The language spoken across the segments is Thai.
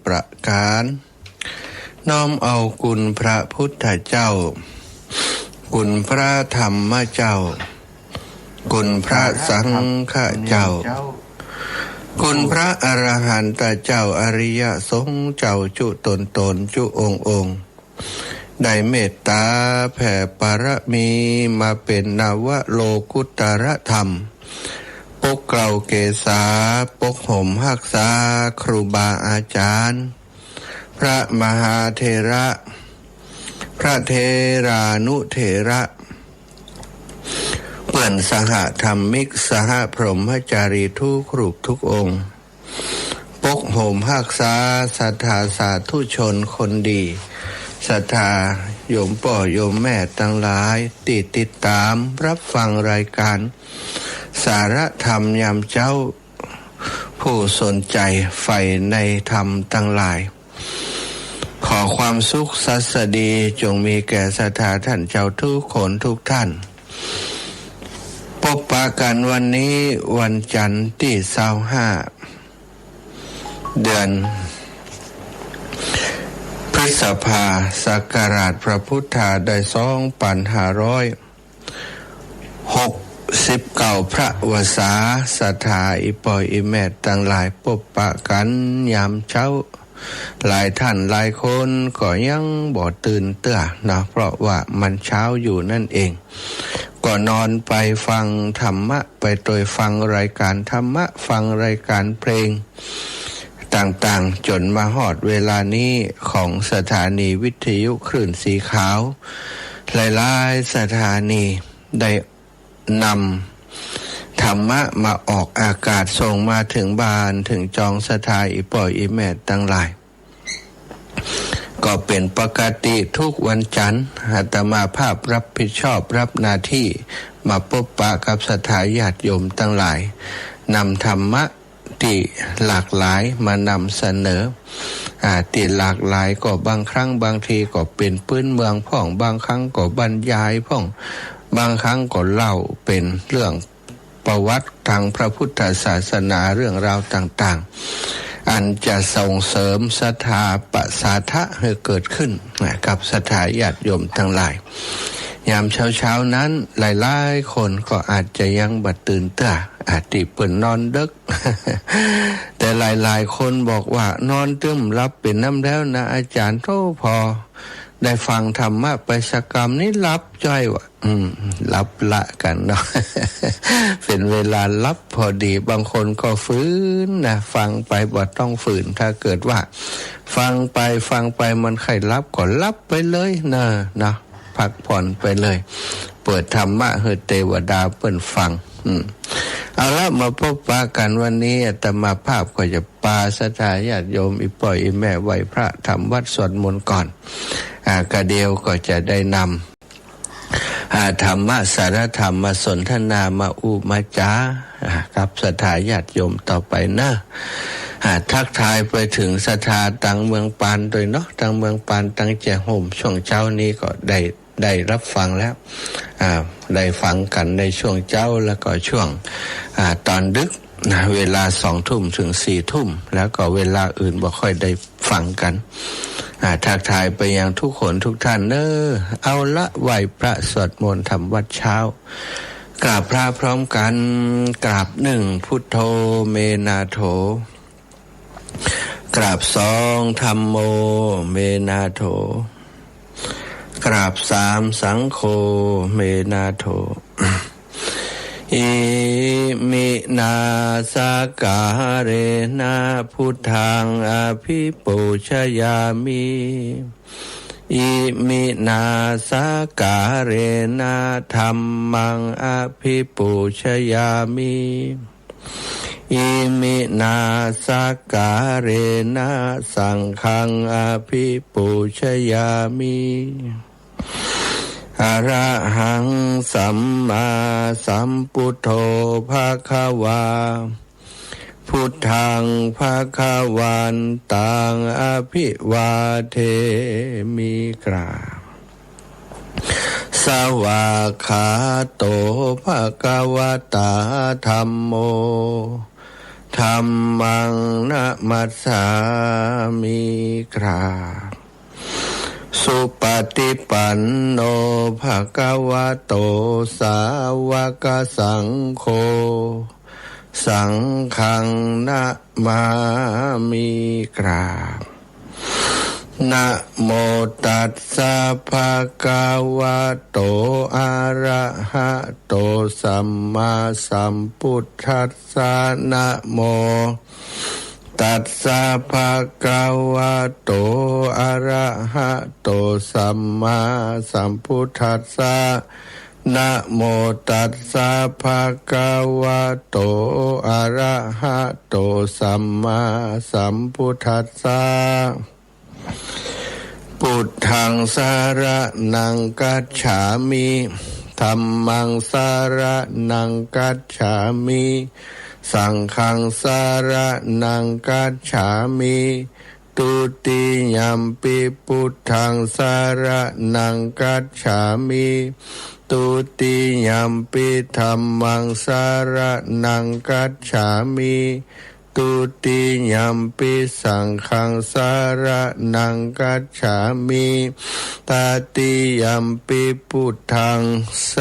ประการน้อมเอาคุณพระพุทธเจ้าคุณพระธรรมเจ้าคุณพระสังฆเจ้าคุณพระอรหันตเจ้าอริยสงฆ์เจ้าจุตนจุองค์ได้เมตตาแผ่ปรมีมาเป็นนวโลกุตรธรรมปกเกล้าเกษาปกห่มหักษาครูบาอาจารย์พระมหาเถระพระเทรานุเถระเปื่อนสหธรรมิกสหพรหมจารีทุกรูปทุกองค์ปกห่มหักษาศรัทธาสาธุชนคนดีศรัทธาโยมพ่อโยมแม่ทั้งหลายติดตามรับฟังรายการสารธรรมยามเจ้าผู้สนใจใฝ่ในธรรมทั้งหลายขอความสุขสัสดีจงมีแก่ศรัทธาท่านเจ้าทุกคนทุกท่านพบปะกันวันนี้วันจันทร์ที่25เดือนพฤษภาศักราชพระพุทธได้2569พระวสาศรัทธาอิปอยอิแมตตั้งหลายพบปะกันยามเช้าหลายท่านหลายคนก็ยังบ่ตื่นเต้อนะเพราะว่ามันเช้าอยู่นั่นเองก็นอนไปฟังธรรมะไปโดยฟังรายการธรรมะฟังรายการเพลงต่างๆจนมาฮอดเวลานี้ของสถานีวิทยุคลื่นสีขาวหลายๆสถานีได้นำธรรมะมาออกอากาศส่งมาถึงบ้านถึงจองสถานอิปอยอิแมตตั้งหลายก็เป็นปกติทุกวันจันทร์อาตมาภาพรับผิดชอบรับหน้าที่มาพบปะกับศรัทธาญาติโยมทั้งหลายนำธรรมะที่หลากหลายมานำเสนอที่หลากหลายก็บางครั้งบางทีก็เป็นพื้นเมืองพ่องบางครั้งก็บรรยายพ่องบางครั้งก็เล่าเป็นเรื่องประวัติทางพระพุทธศาสนาเรื่องราวต่างๆอันจะส่งเสริมศรัทธาประสาทะให้เกิดขึ้นกับศรัทธาญาติโยมทั้งหลายยามเช้าๆนั้นหลายๆคนก็อาจจะยังบ่ตื่นเต้ออาจติเปิ่นนอนดึก แต่หลายๆคนบอกว่านอนตึ้มรับเป็นน้ำแล้วนะอาจารย์โตพอได้ฟังธรรมะไปสักกรรมนี้รับจ้อยว่ะรับละกันเนาะ เป็นเวลารับพอดีบางคนก็ฝืนนะฟังไปบ่ต้องฝืนถ้าเกิดว่าฟังไปมันใครรับก็รับไปเลยนะพักผ่อนไปเลยเปิดธรรมะให้เทวดาเปิ้นฟังเอาละมาพบปะกันวันนี้อาตมาภาพก็จะปาศรัทธาญาติโยมอิปอยอิแม่ไหวพระทำวัดสวดมนต์ก่อนกระเดียวก็จะได้นำธรรมะสารธรรมมาสนทนามามาจากับศรัทธาญาติโยมต่อไปนะทักทายไปถึงศรัทธาตังเมืองปานโดยเนาะตังเมืองปานตังแจห่มช่วงเช้านี้ก็ได้รับฟังแล้วได้ฟังกันในช่วงเช้าแล้วก็ช่วงตอนดึกเวลา20:00 นถึง4:00 นแล้วก็เวลาอื่นบ่ค่อยได้ฟังกันทักทายไปยังทุกคนทุกท่านเอาละไหว้พระสวดมนต์ทำวัดเช้ากราบพระพร้อมกันกราบ1พุทโธเมนาโถกราบ2ธัมโมเมนาโถกราบ3สังโฆเมนาโถอิมินาสากาเรนะพุทธังอภิปูชยามิอิมินาสากาเรนะธัมมังอภิปูชยามิอิมินาสากาเรนะสังฆังอภิปูชยามิอะระหังสัมมาสัมพุทโธภควาพุทธังภควันตังอภิวาเทมิกราบ สวากขาโตภะคะวะตาธัมโม ธัมมังนะมัสสามิกราบสุปฏิปันโนภะคะวะโตสาวกสังโฆสังฆังนะมามิกราบนะโมตัสสะภะคะวะโตอะระหะโตสัมมาสัมพุทธัสสะนะโมตัสสะภะคะวะโตอะระหะโตสัมมาสัมพุทธัสสะนะโมตัสสะภะคะวะโตอะระหะโตสัมมาสัมพุทธัสสะพุทธังสรณังคัจฉามิธัมมังสรณังคัจฉามิสังฆังสรณังคัจฉามิตุติยัมปิพุทธังสรณังคัจฉามิตุติยัมปิธัมมังสรณังคัจฉามิตุติยัมปิสังฆังสรณังคัจฉามิตติยัมปิพุทธังส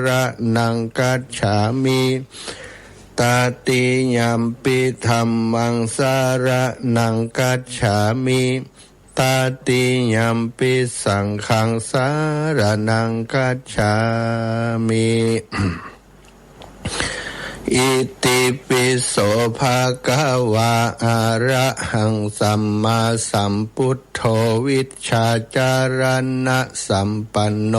รณังคัจฉามิตติยัมปิธัมมังสรณังคัจฉามิตติยัมปิสังฆังสรณังคัจฉามิอิติปิโสภะคะวะอะระหังสัมมาสัมพุทโธวิชชาจารณะสัมปันโน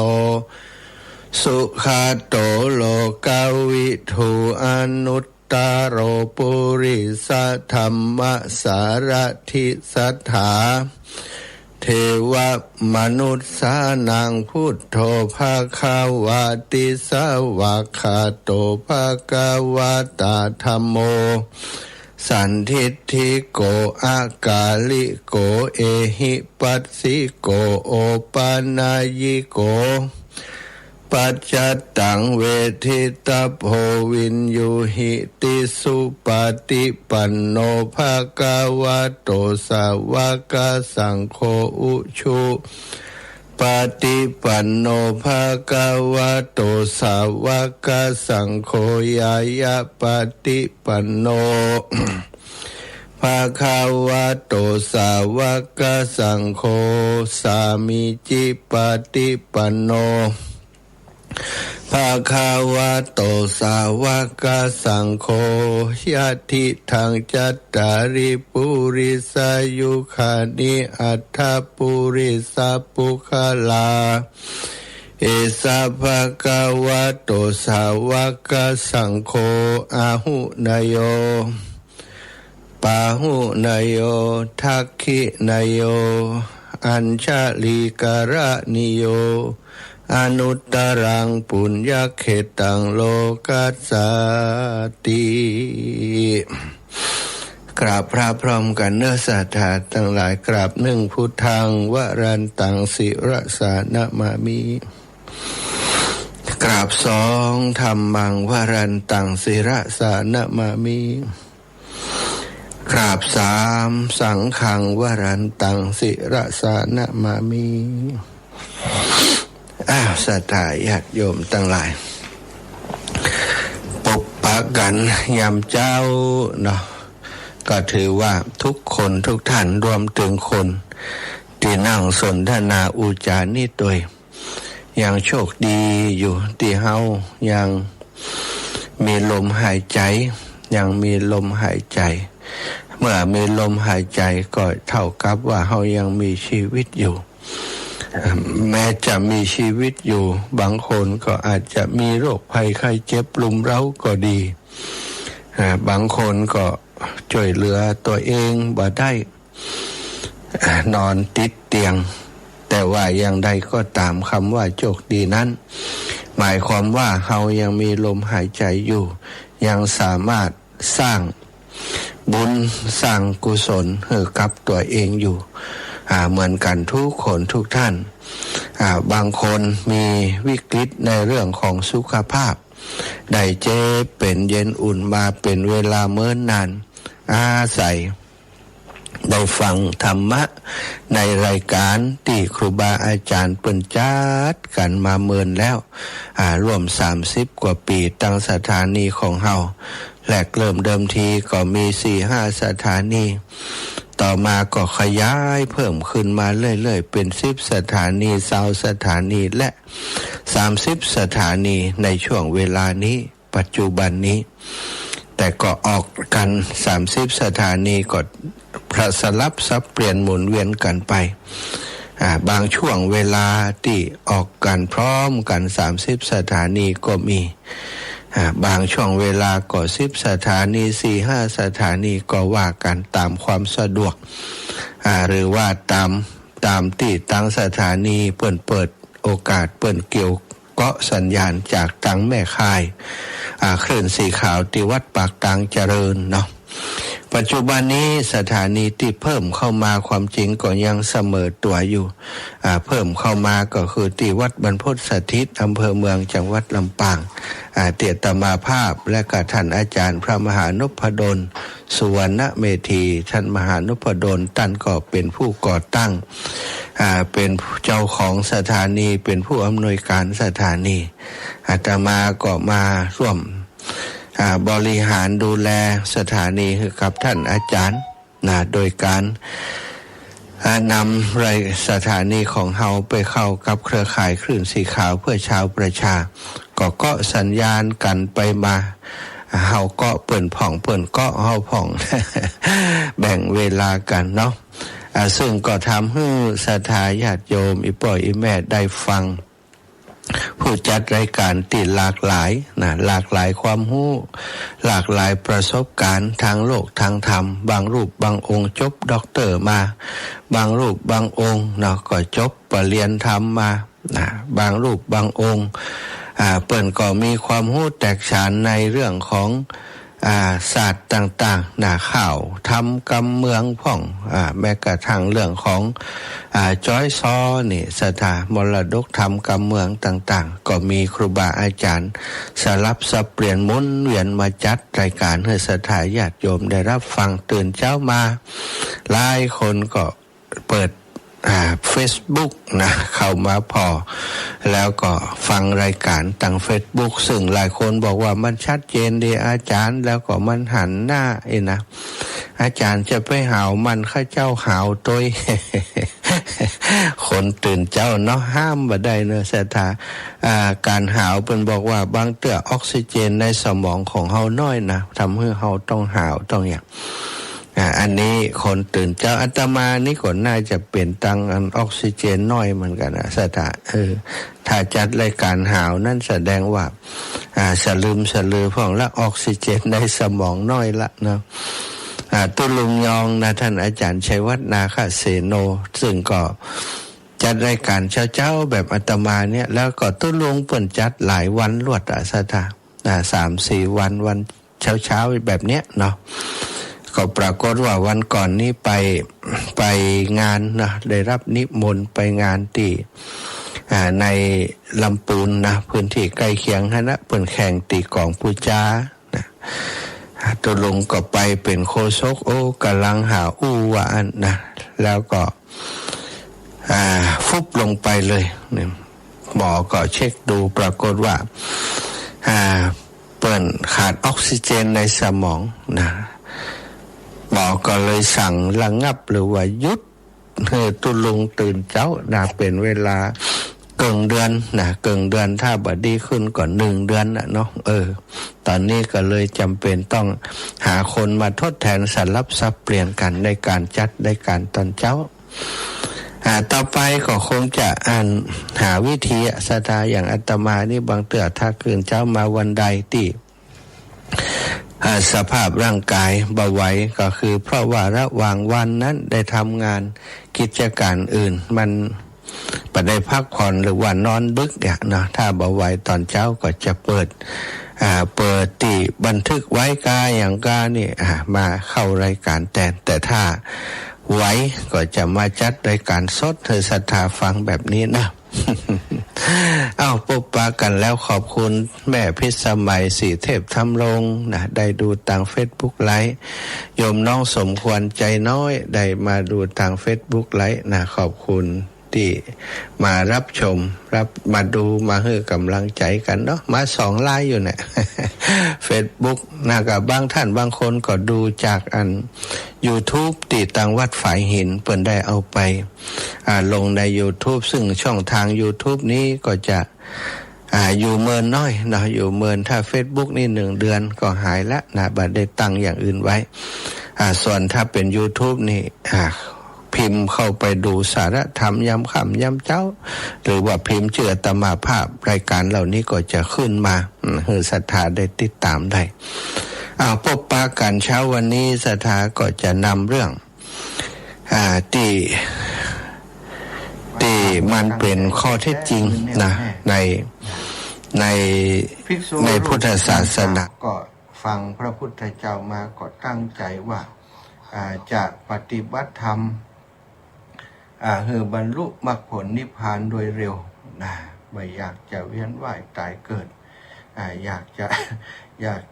สุขโตโลกวิทูอนุตตโรปุริสธัมมสารถิสัทธาเทวมนุษย์สานังพุทโธภะคะวะติสวากขาโตภะคะวะตาธัมโมสันทิฏฐิโกอากาลิโกเอหิปัสสิโกโอปานายิโกปัจจตังเวทิตาโพวินยูหิติสุปฏิปันโนภะคะวะโตสาวกสังโฆอุชุปฏิปันโนภะคะวะโตสาวกสังโฆยายะปฏิปันโนภะคะวะโตสาวกสังโฆสามิจิปฏิปันโนภะคะวะโตสาวกสังโฆยะทิทังจัตตาริปุริสายุคานิอัตถปุริสปุคลาเอสะภะคะวะโตสาวกสังโฆอาหุนโยปาหุนโยทักขินโยอัญชลีกระนิโยอนุตตรังปุญญเขตังโลกัสสติกราบพระพร้อมกันเนื้อสัทธาทั้งหลายกราบหนึ่งพุทธังวรันตังศิรสานะมามิกราบสองธัมมังวรันตังศิรสานะมามิกราบสามสังฆังวรันตังศิรสานะมามิศรัทธาญาติโยมทั้งหลายปกปักกันยามเจ้าเนาะก็ถือว่าทุกคนทุกท่านรวมถึงคนที่นั่งสนทนาอุจานี่ตัวยังโชคดีอยู่ที่เฮายังมีลมหายใจยังมีลมหายใจเมื่อมีลมหายใจก็เท่ากับว่าเฮายังมีชีวิตอยู่แม้จะมีชีวิตอยู่บางคนก็อาจจะมีโรคภัยไข้เจ็บรุมเร้าก็ดีบางคนก็ช่วยเหลือตัวเองบ่ได้นอนติดเตียงแต่ว่าอย่างใดก็ตามคำว่าโชคดีนั้นหมายความว่าเฮายังมีลมหายใจอยู่ยังสามารถสร้างบุญสร้างกุศลให้กับตัวเองอยู่เหมือนกันทุกคนทุกท่านบางคนมีวิกฤตในเรื่องของสุขภาพได้เจ็บเป็นเย็นอุ่นมาเป็นเวลาเมื่อนนาน อาศัยได้ฟังธรรมะในรายการที่ครูบาอาจารย์เปิ้นจัดกันมาเมินแล้วร่วม30กว่าปีตั้งสถานีของเฮาแรกเริ่มเดิมทีก็มี 4-5 สถานีต่อมาก็ขยายเพิ่มขึ้นมาเรื่อยๆเป็น10สถานี20สถานีและ30สถานีในช่วงเวลานี้ปัจจุบันนี้แต่ก็ออกกัน30สถานีก็สลับสับเปลี่ยนหมุนเวียนกันไปบางช่วงเวลาที่ออกกันพร้อมกัน30สถานีก็มีบางช่วงเวลาก็10สถานี 4-5 สถานีก็ว่ากันตามความสะดวกหรือว่าตามที่ตั้งสถานีเปิดโอกาสเปิดเกี่ยวเกาะสัญญาณจากตั้งแม่ค่ายคลื่นสีขาวที่วัดปากตางเจริญเนาะปัจจุบันนี้สถานีที่เพิ่มเข้ามาความจริงก็ยังเสมอตัวอยู่เพิ่มเข้ามาก็คือที่วัดบรรพตสถิตอำเภอเมืองจังหวัดลำปางเตียตมาภาพและก็ท่านอาจารย์พระมหานพดลสุวรรณเมธีท่านมหานพดลท่านก็เป็นผู้ก่อตั้งเป็นเจ้าของสถานีเป็นผู้อำนวยการสถานีอาตมาก็มาร่วมบริหารดูแลสถานีกับท่านอาจารย์โดยการนำรายสถานีของเฮาไปเข้ากับเครือข่ายคลื่นสีขาวเพื่อชาวประชาก็เกาะสัญญาณกันไปมาเฮาเกาะเปิ่นผ่องเปิ่นเกาะเฮาผ่อง แบ่งเวลากันเนาะซึ่งก็ทำให้ศรัทธาญาติโยมอีป่อยอีแม่ได้ฟังผู้จัดรายการติดหลากหลายหลากหลายความรู้หลากหลายประสบการณ์ทางโลกทางธรรมบางรูปบางองค์จบด็อกเตอร์มาบางรูปบางองค์ก็จบปริญญาธรรมมาบางรูปบางองค์เปิ้นก็มีความรู้แตกฉานในเรื่องของศาสตร์ต่างๆข่าวทำกำเมืองพ่องแม้กระทั่งเรื่องของจอยซอนี่สถามรดกธรรมกำเมืองต่างๆก็มีครูบาอาจารย์สลับสับเปลี่ยนหมุนเวียนมาจัดรายการให้ศรัทธาญาติโยมได้รับฟังตื่นเช้ามาหลายคนก็เปิดFacebook เข้ามาพอแล้วก็ฟังรายการทาง Facebook ซึ่งหลายคนบอกว่ามันชัดเจนดีอาจารย์แล้วก็มันหันหน้านะอาจารย์จะไปหาวมันข้าเจ้าหาวตัว คนตื่นเจ้าเนาะห้ามบ่ได้เนอะศรัทธาการหาวเป็นบอกว่าบางเตื้อออกซิเจนในสมองของเฮาน้อยนะทำให้เฮาต้องหาวต้องอย่างอันนี้คนตื่นเจ้าอาตมานี่ก็น่าจะเป็นตังออกซิเจนน้อยเหมือนกันนะสถาถ้าจัดรายการหาวนั่นแสดงว่าสลือพ่องละออกซิเจนในสมองน้อยละเนาะตุลุงยองนะท่านอาจารย์ชัยวัฒน์นาคเสโนซึ่งก็จัดรายการเช้าๆแบบอาตมาเนี่ยแล้วก็ตุลุงเปิ่นจัดหลายวันรวดสถา3-4 วันเช้าแบบเนี้ยเนาะก็ปรากฏว่าวันก่อนนี้ไปงานนะได้รับนิมนต์ไปงานที่ในลำปูนนะพื้นที่ใกล้เคียงนะเปิ่นแข่งตีกองปูจานะตัวลงก็ไปเป็นโคศกกำลังหาวานะแล้วก็ฟุบลงไปเลยหมอก็เช็คดูปรากฏว่าเปิ่นขาดออกซิเจนในสมองนะหมอก็เลยสั่งระงับหรือว่าหยุดตุลุงตื่นเจ้าเป็นเวลาเกินเดือนถ้าบ่ดีขึ้นก่อน1 เดือนเนาะตอนนี้ก็เลยจำเป็นต้องหาคนมาทดแทนสลับสับเปลี่ยนกันในการจัดในการตอนเช้าต่อไปก็คงจะหาวิธีศรัทธาอย่างอาตมานี่บางเตื้อถ้าคืนเช้ามาวันใดที่สภาพร่างกายเบาไหวก็คือเพราะว่าระหว่างวันนั้นได้ทำงานกิจการอื่นมันไม่ได้พักผ่อนหรือว่านอนดึกเนาะถ้าเบาไหวตอนเช้าก็จะเปิดที่บันทึกไว้กาอย่างกานี่มาเข้ารายการแต่ถ้าไหวก็จะมาจัดรายการสดให้ศรัทธาฟังแบบนี้นะ อ้าวพบปะกันแล้วขอบคุณแม่พิสมัยสีเทพธรรมรงค์นะได้ดูทาง Facebook ไลฟ์โยมน้องสมควรใจน้อยได้มาดูทาง Facebook ไลฟ์นะขอบคุณที่มารับชมมาดูมาให้กำลังใจกันเนาะมา2 ไลฟ์อยู่เนี่ย Facebook นะกับบางท่านบางคนก็ดูจากYouTube ติดตังวัดฝายหินเปิ่นได้เอาไปลงใน YouTube ซึ่งช่องทาง YouTube นี้ก็จะอยู่เมินน้อยนะอยู่เมินถ้า Facebook นี่1 เดือนก็หายละนะบัดได้ตั้งอย่างอื่นไว้ส่วนถ้าเป็น YouTube นี่พิมพ์เข้าไปดูสาระธรรมยำค่ำยำเจ้าหรือว่าพิมพ์เชื่อตมาภาพรายการเหล่านี้ก็จะขึ้นมาให้ศรัทธาได้ติดตามได้พบปะกันเช้าวันนี้ศรัทธาก็จะนำเรื่องที่มันเป็นข้อเท็จจริงนะในพุทธศาสนาก็ฟังพระพุทธเจ้ามาก็ตั้งใจว่าจะปฏิบัติธรรมบรรลุมรรคผลนิพพานโดยเร็วนะไม่อยากจะเวียนว่ายตายเกิดอยาก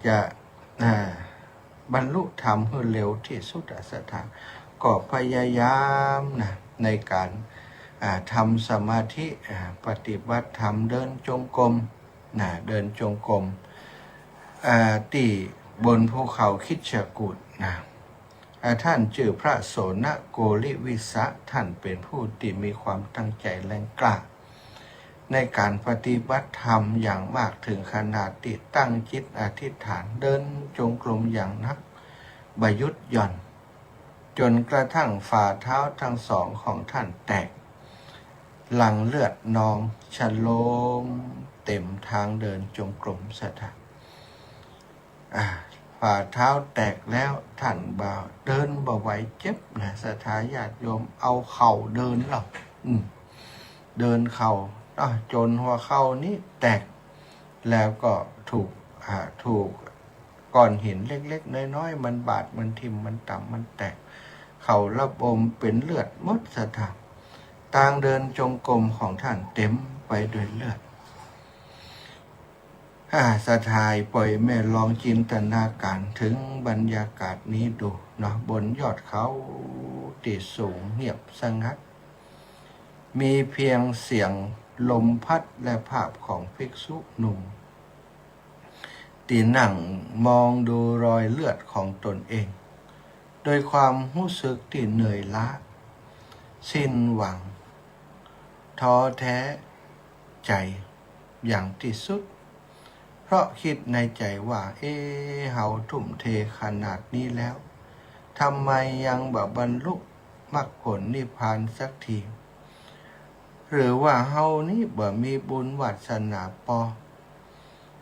จะบรรลุธรรมให้เร็วที่สุดศรัทธาก็พยายามนะในการทำสมาธิปฏิบัติธรรมเดินจงกรมเดินจงกรมที่บนภูเขาคิชกูฏนะท่านชื่อพระโสนโกลิวิสะท่านเป็นผู้ที่มีความตั้งใจแรงกล้าในการปฏิบัติธรรมอย่างมากถึงขนาดที่ตั้งจิตอธิษฐานเดินจงกรมอย่างนักบยุทหย่อนจนกระทั่งฝ่าเท้าทั้งสองของท่านแตกหลั่งเลือดนองชโลมเต็มทางเดินจงกรมศรัทธาฝ่าเท้าแตกแล้วท่านเดินบ่ไหวเจ็บนะศรัทธาญาติโยมเอาเข่าเดินหรอกเดินเข่าจนหัวเข่านี้แตกแล้วก็ถูกก้อนหินเล็กๆน้อยๆมันบาดมันทิ่มมันต่ำมันแตกเข่าระบมเป็นเลือดหมดศรัทธาทางเดินจงกรมของท่านเต็มไปด้วยเลือดศรัทธาปล่อยแม่ลองจินตนาการถึงบรรยากาศนี้ดูเนาะบนยอดเขาที่สูงเงียบสงัดมีเพียงเสียงลมพัดและภาพของภิกษุหนุ่มที่นั่งมองดูรอยเลือดของตนเองโดยความรู้สึกที่เหนื่อยล้าสิ้นหวังท้อแท้ใจอย่างที่สุดเพราะคิดในใจว่าเฮาทุ่มเทขนาดนี้แล้วทำไมยังบรรลุมรรคผลนิพพานสักทีหรือว่าเฮานี้มีบุญวาสนาพอ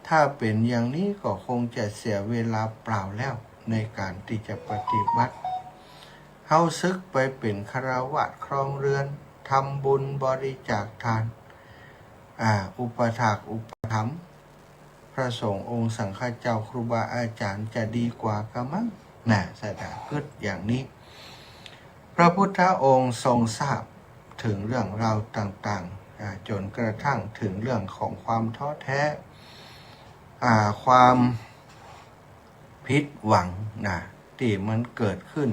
ถ้าเป็นอย่างนี้ก็คงจะเสียเวลาเปล่าแล้วในการที่จะปฏิบัติเฮาซึกไปเป็นฆราวาสครองเรือนทำบุญบริจาคทานอุปถากอุปถัมภ์พระสงฆ์องค์สังฆเจ้าครูบาอาจารย์จะดีกว่ากะมั้งศรัทธาคิดอย่างนี้พระพุทธองค์ทรงทราบถึงเรื่องราวต่างๆจนกระทั่งถึงเรื่องของความท้อแท้ความผิดหวังที่มันเกิดขึ้น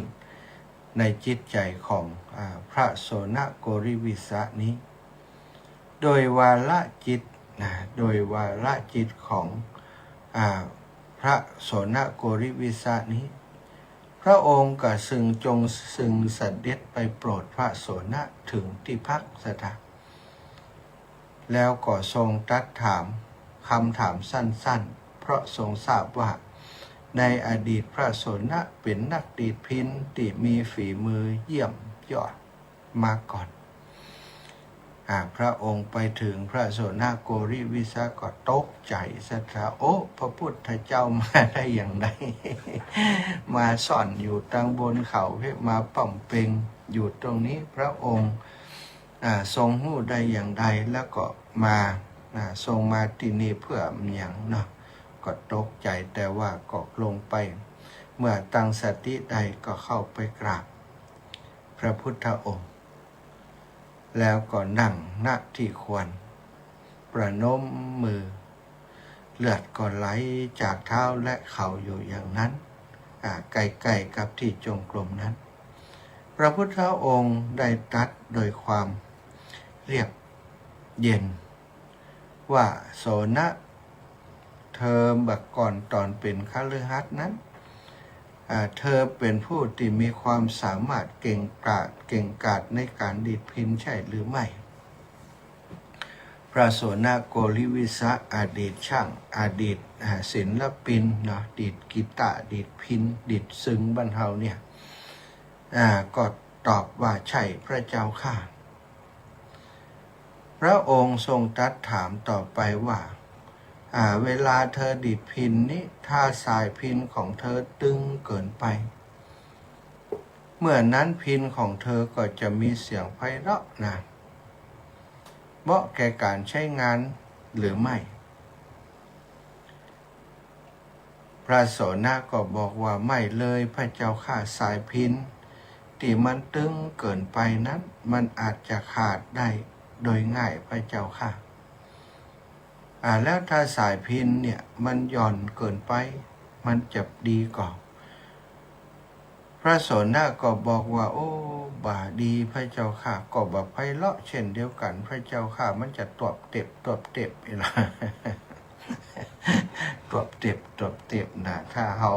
ในจิตใจของพระโสนโกริวิสะนี้โดยวาระจิตของพระโสนโกริวิสะนี้พระองค์ก็ซึ่งเสด็จไปโปรดพระโสนถึงที่พักศรัทธาแล้วก็ทรงตรัสถามคำถามสั้นๆเพราะทรงทราบว่าในอดีตพระโสนเป็นนักดีดพิณที่มีฝีมือเยี่ยมยอดมาก่อนพระองค์ไปถึงพระโสนโกริวิสะก็ตกใจศรัทธาพระพุทธเจ้ามาได้อย่างไร มาซ่อนอยู่ตั้งบนเขามาป่อมเปงอยู่ตรงนี้พระองค์ทรงหู้ได้อย่างใดแล้วก็มาทรงมาที่นี่เพื่ออย่างเนาะก็ตกใจแต่ว่าก็ลงไปเมื่อตั้งสติได้ก็เข้าไปกราบพระพุทธองค์แล้วก็นั่งณที่ควร ประนมมือเลือดก็ไหลจากเท้าและเข่าอยู่อย่างนั้นใกล้ๆกับที่จงกรมนั้นพระพุทธองค์ได้ตรัสโดยความเรียบเย็นว่าโสนะเธอบักก่อนตอนเป็นคฤหัสถ์นั้นเธอเป็นผู้ที่มีความสามารถเก่งกาจในการดีดพิณใช่หรือไม่พระโสนโกลิวิสะอดีตช่างอดีตศิลปินเนาะดีดกีตาร์ดีดพิณดีดซึ้งบรรเทาเนี่ยก็ตอบว่าใช่พระเจ้าค่ะพระองค์ทรงตรัสถามต่อไปว่าเวลาเธอดีดพิณนี้ถ้าสายพิณของเธอตึงเกินไปเมื่อนั้นพิณของเธอก็จะมีเสียงไพเราะนะเหมาะแก่การใช้งานหรือไม่พระโสนะก็บอกว่าไม่เลยพระเจ้าค่ะสายพิณที่มันตึงเกินไปนั้นมันอาจจะขาดได้โดยง่ายพระเจ้าค่ะแล้วถ้าสายพิณเนี่ยมันหย่อนเกินไปมันจะดีกว่าพระโสนะก็บอกว่าโอ้บ่าดีพระเจ้าค่ะก็บ่ไพเราะเช่นเดียวกันพระเจ้าค่ะมันจะตวบเต็บนะตวบเต็บนะถ้าเรา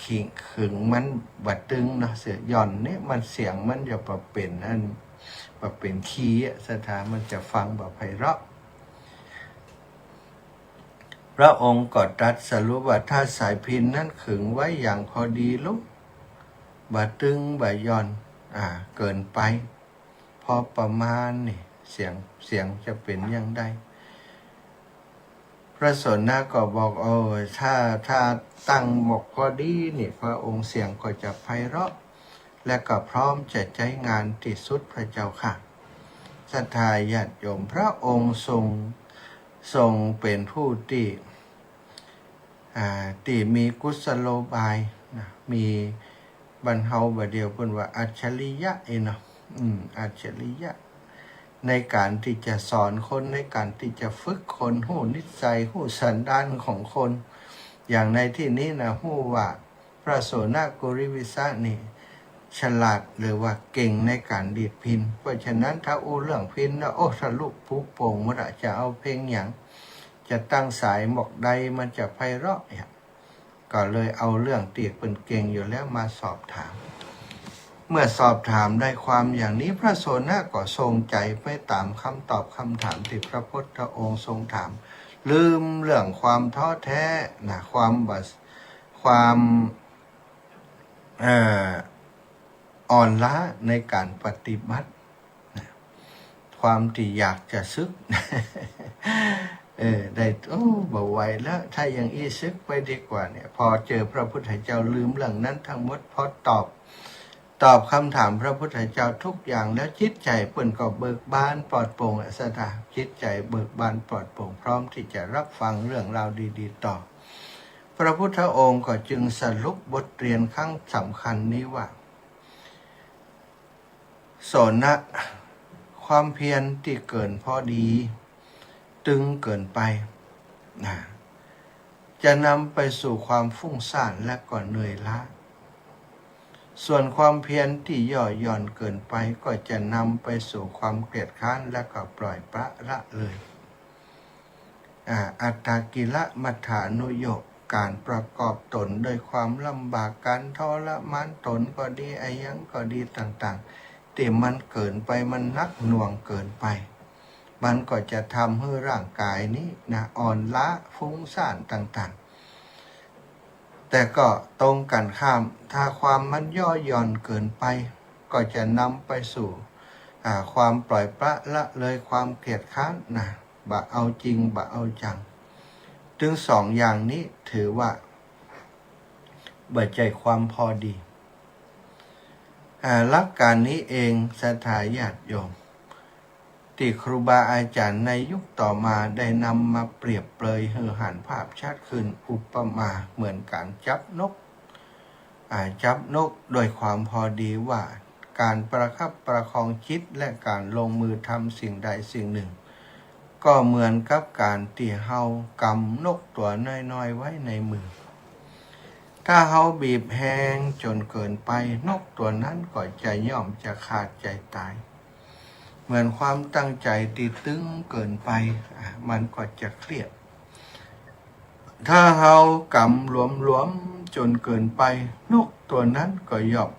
ขิงขึงมันบัดตึงนะเสียหย่อนนี่มันเสียงมันจะปรับเป็นปรับเป็นคีย์สถานมันจะฟังแบบไพเราะพระองค์ก็ตรัสสรุปว่าถ้าสายพิณนั้นขึงไว้อย่างพอดีลุกบ่ตึงบ่หย่อนเกินไปพอประมาณนี่เสียงจะเป็นอย่างใดพระโสนะก็บอกถ้าตั้งหมกพอดีนี่พระองค์เสียงก็จะไพเราะและก็พร้อมจะใช้งานที่สุดพระเจ้าค่ะศรัทธาญาติโยมพระองค์ทรงเป็นผู้ที่มีกุศโลบายนะมีบรรเทาบเดียวเพิ่นว่าอัจฉริยะเนาะอัจฉริยะในการที่จะสอนคนในการที่จะฝึกคนหู้นิสัยหู้สันดานของคนอย่างในที่นี้นะหู้ว่าพระโสนโกริวิสะนี่ฉลาดหรือว่าเก่งในการดีดพิณเพราะฉะนั้นถ้าอู้เรื่องพิณนะทะลุปุโป่งมันจะเอาเพลงอย่างจะตั้งสายหมอกใดมันจะไพเราะเนี่ยก็เลยเอาเรื่องตีเป็นเก่งอยู่แล้วมาสอบถามเมื่อสอบถามได้ความอย่างนี้พระโสนะก็ทรงใจไปตามคำตอบคำถามที่พระพุทธองค์ทรงถามลืมเรื่องความท้อแท้นะความอ่อนล้าในการปฏิบัติความที่อยากจะซึกได้บ่ไหวแล้วถ้ายังซึกไปดีกว่าเนี่ยพอเจอพระพุทธเจ้าลืมเรื่องนั้นทั้งหมดพอตอบคำถามพระพุทธเจ้าทุกอย่างแล้วจิตใจเปิ้นก็เบิกบานปลอดโปร่งสถาจิตใจเบิกบานปลอดโปร่งพร้อมที่จะรับฟังเรื่องราวดีๆต่อพระพุทธองค์ก็จึงสรุปบทเรียนครั้งสำคัญนี้ว่าโสนะความเพียรที่เกินพอดีตึงเกินไปจะนำไปสู่ความฟุ้งซ่านและก็เหนื่อยล้าส่วนความเพียรที่ย่อหย่อนเกินไปก็จะนำไปสู่ความเกลียดค้านและก็ปล่อยปละละเลยอัตตกิลมัฏฐานุโยคการประกอบตนโดยความลำบากการทรมานตนก็ดียังก็ดีต่างๆที่มันเกินไปมันนักหน่วงเกินไปมันก็จะทำให้ร่างกายนี้อ่อนล้าฟุ้งซ่านต่างๆแต่ก็ตรงกันข้ามถ้าความมันย่อหย่อนเกินไปก็จะนำไปสู่ความปล่อยปละละเลยความเกลียดค้านบะเอาจริงบะเอาจังถึงสองอย่างนี้ถือว่าบัดใจความพอดีหลักการนี้เองศรัทธาญาติโยมที่ครูบาอาจารย์ในยุคต่อมาได้นำมาเปรียบเปรยให้หันภาพชัดขึ้นอุปมาเหมือนการจับนกโดยความพอดีว่าการประคับประคองจิตและการลงมือทำสิ่งใดสิ่งหนึ่ง ก็เหมือนกับการที่เฮากำนกตัวน้อยๆไว้ในมือถ้าเฮาบีบแห้งจนเกินไปนกตัวนั้นก็จะย่อมจะขาดใจตายเหมือนความตั้งใจตีตึงเกินไปมันก็จะเครียดถ้าเฮากำหลวมๆจนเกินไปนกตัวนั้นก็ย่อม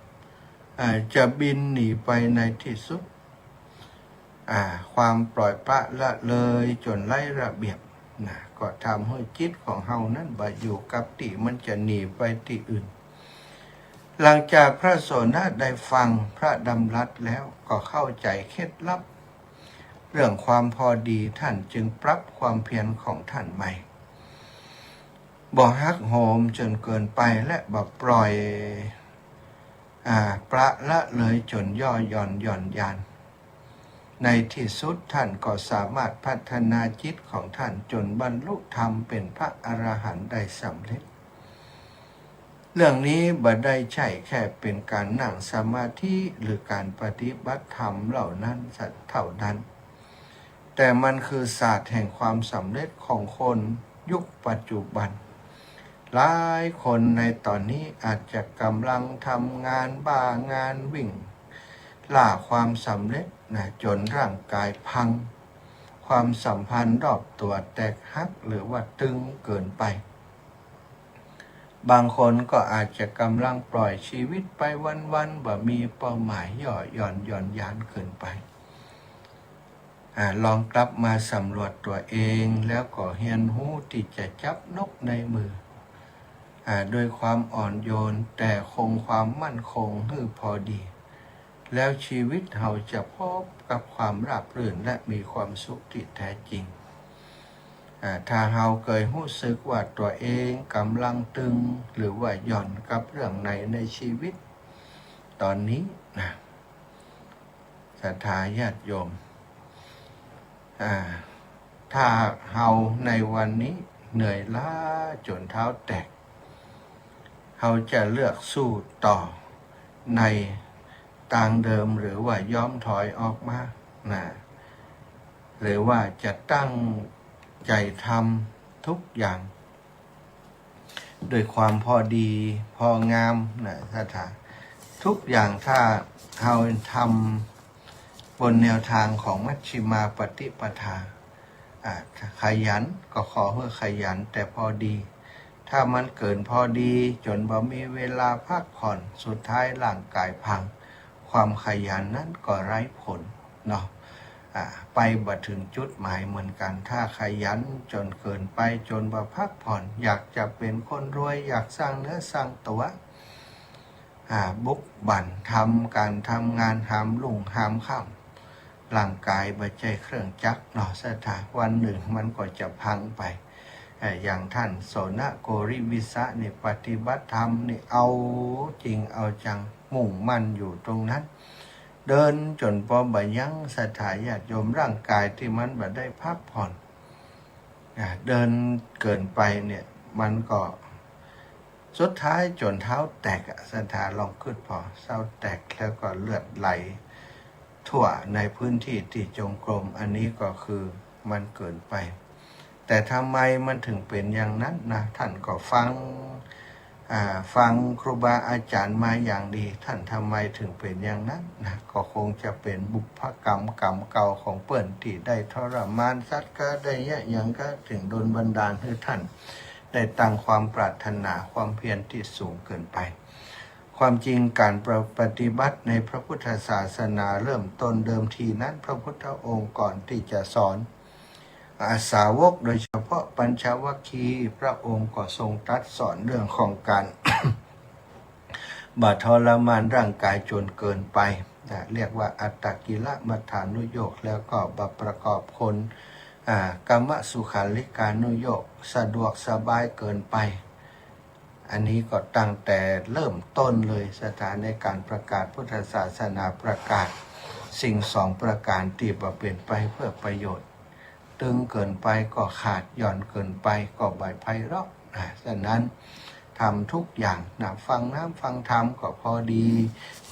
จะบินหนีไปในที่สุดความปล่อยปละละเลยจนไร้ระเบียบก็ทำให้จิตของเฮานั้นบ่อยู่กับที่มันจะหนีไปที่อื่นหลังจากพระโสนะได้ฟังพระดำรัสแล้วก็เข้าใจเคล็ดลับเรื่องความพอดีท่านจึงปรับความเพียรของท่านใหม่บ่ฮักโหมจนเกินไปและบ่ปล่อยปละละเลยจนย่อหย่อนยานในที่สุดท่านก็สามารถพัฒนาจิตของท่านจนบรรลุธรรมเป็นพระอรหันต์ได้สำเร็จเรื่องนี้บ่ได้ใช่แค่เป็นการนั่งสมาธิหรือการปฏิบัติธรรมเหล่านั้นเท่านั้นแต่มันคือศาสตร์แห่งความสำเร็จของคนยุคปัจจุบันหลายคนในตอนนี้อาจจะกำลังทำงานบ้างานวิ่งล่าความสำเร็จจนร่างกายพังความสัมพันธ์รอบตัวแตกหักหรือว่าตึงเกินไปบางคนก็อาจจะกำลังปล่อยชีวิตไปวันๆแบบมีเป้าหมายย่อหย่อนยานเกินไปลองกลับมาสำรวจตัวเองแล้วก็เรียนรู้ที่จะจับนกในมือโดยความอ่อนโยนแต่คงความมั่นคงให้พอดีแล้วชีวิตเราจะพบกับความราบรื่นและมีความสุขที่แท้จริงถ้าเราเคยรู้สึกว่าตัวเองกำลังตึงหรือว่าหย่อนกับเรื่องไหนในชีวิตตอนนี้ศรัทธาญาติโยมถ้าเราในวันนี้เหนื่อยล้าจนเท้าแตกเราจะเลือกสู้ต่อในทางเดิมหรือว่าย้อมถอยออกมาหรือว่าจะตั้งใจทำทุกอย่างโดยความพอดีพองามศรัทธาทุกอย่างถ้าเราทำบนแนวทางของมัชฌิมาปฏิปทาขยันก็ขอให้ขยันแต่พอดีถ้ามันเกินพอดีจนบ่มีเวลาพักผ่อนสุดท้ายร่างกายพังความขยันนั้นก็ไร้ผลเนาะไปบ่ถึงจุดหมายเหมือนกันถ้าขยันจนเกินไปจนบ่พักผ่อนอยากจะเป็นคนรวยอยากสร้างเนื้อสร้างตัวบุกบั่นทำการทำงานหามลุ่งหามค่ำร่างกายบ่ใจเครื่องจักรเนาะสถาวันหนึ่งมันก็จะพังไปอย่างท่านโสนโกริวิสะนี่ปฏิบัติธรรมนี่เอาจริงเอาจังมุ่งมั่นอยู่ตรงนั้นเดินจนพอบ่ยังศรัทธาญาติโยมร่างกายที่มันบ่ได้พักผ่อนเดินเกินไปเนี่ยมันก็สุดท้ายจนเท้าแตกศรัทธาลองขึ้นพอเท้าแตกแล้วก็เลือดไหลทั่วในพื้นที่ที่จงกรมอันนี้ก็คือมันเกินไปแต่ทำไมมันถึงเป็นอย่างนั้นท่านก็ฟังครูบาอาจารย์มาอย่างดีท่านทำไมถึงเป็นอย่างนั้นก็คงจะเป็นบุพกรรมเก่าของเปิ้นที่ได้ทรมานสัตว์ก็ได้อย่างก็ถึงโดนบันดาลให้ท่านได้ตั้งความปรารถนาความเพียรที่สูงเกินไปความจริงการปฏิบัติในพระพุทธศาสนาเริ่มต้นเดิมทีนั้นพระพุทธองค์ก่อนที่จะสอนสาวกโดยเฉพาะปัญจวัคคีย์พระองค์ก็ทรงตรัสสอนเรื่องของการ บาทรมานร่างกายจนเกินไปเรียกว่าอัตตกิลมัฏฐานุโยคแล้วก็ประกอบคนกรรมสุขาริกานุโยคสะดวกสบายเกินไปอันนี้ก็ตั้งแต่เริ่มต้นเลยสถานในการประกาศพุทธศาสนาประกาศสิ่งสองประการที่เป็นไปเพื่อประโยชน์ตึงเกินไปก็ขาดหย่อนเกินไปก็ใบไพเราะฉะนั้นทำทุกอย่างฟังน้ำฟังธรรมก็พอดี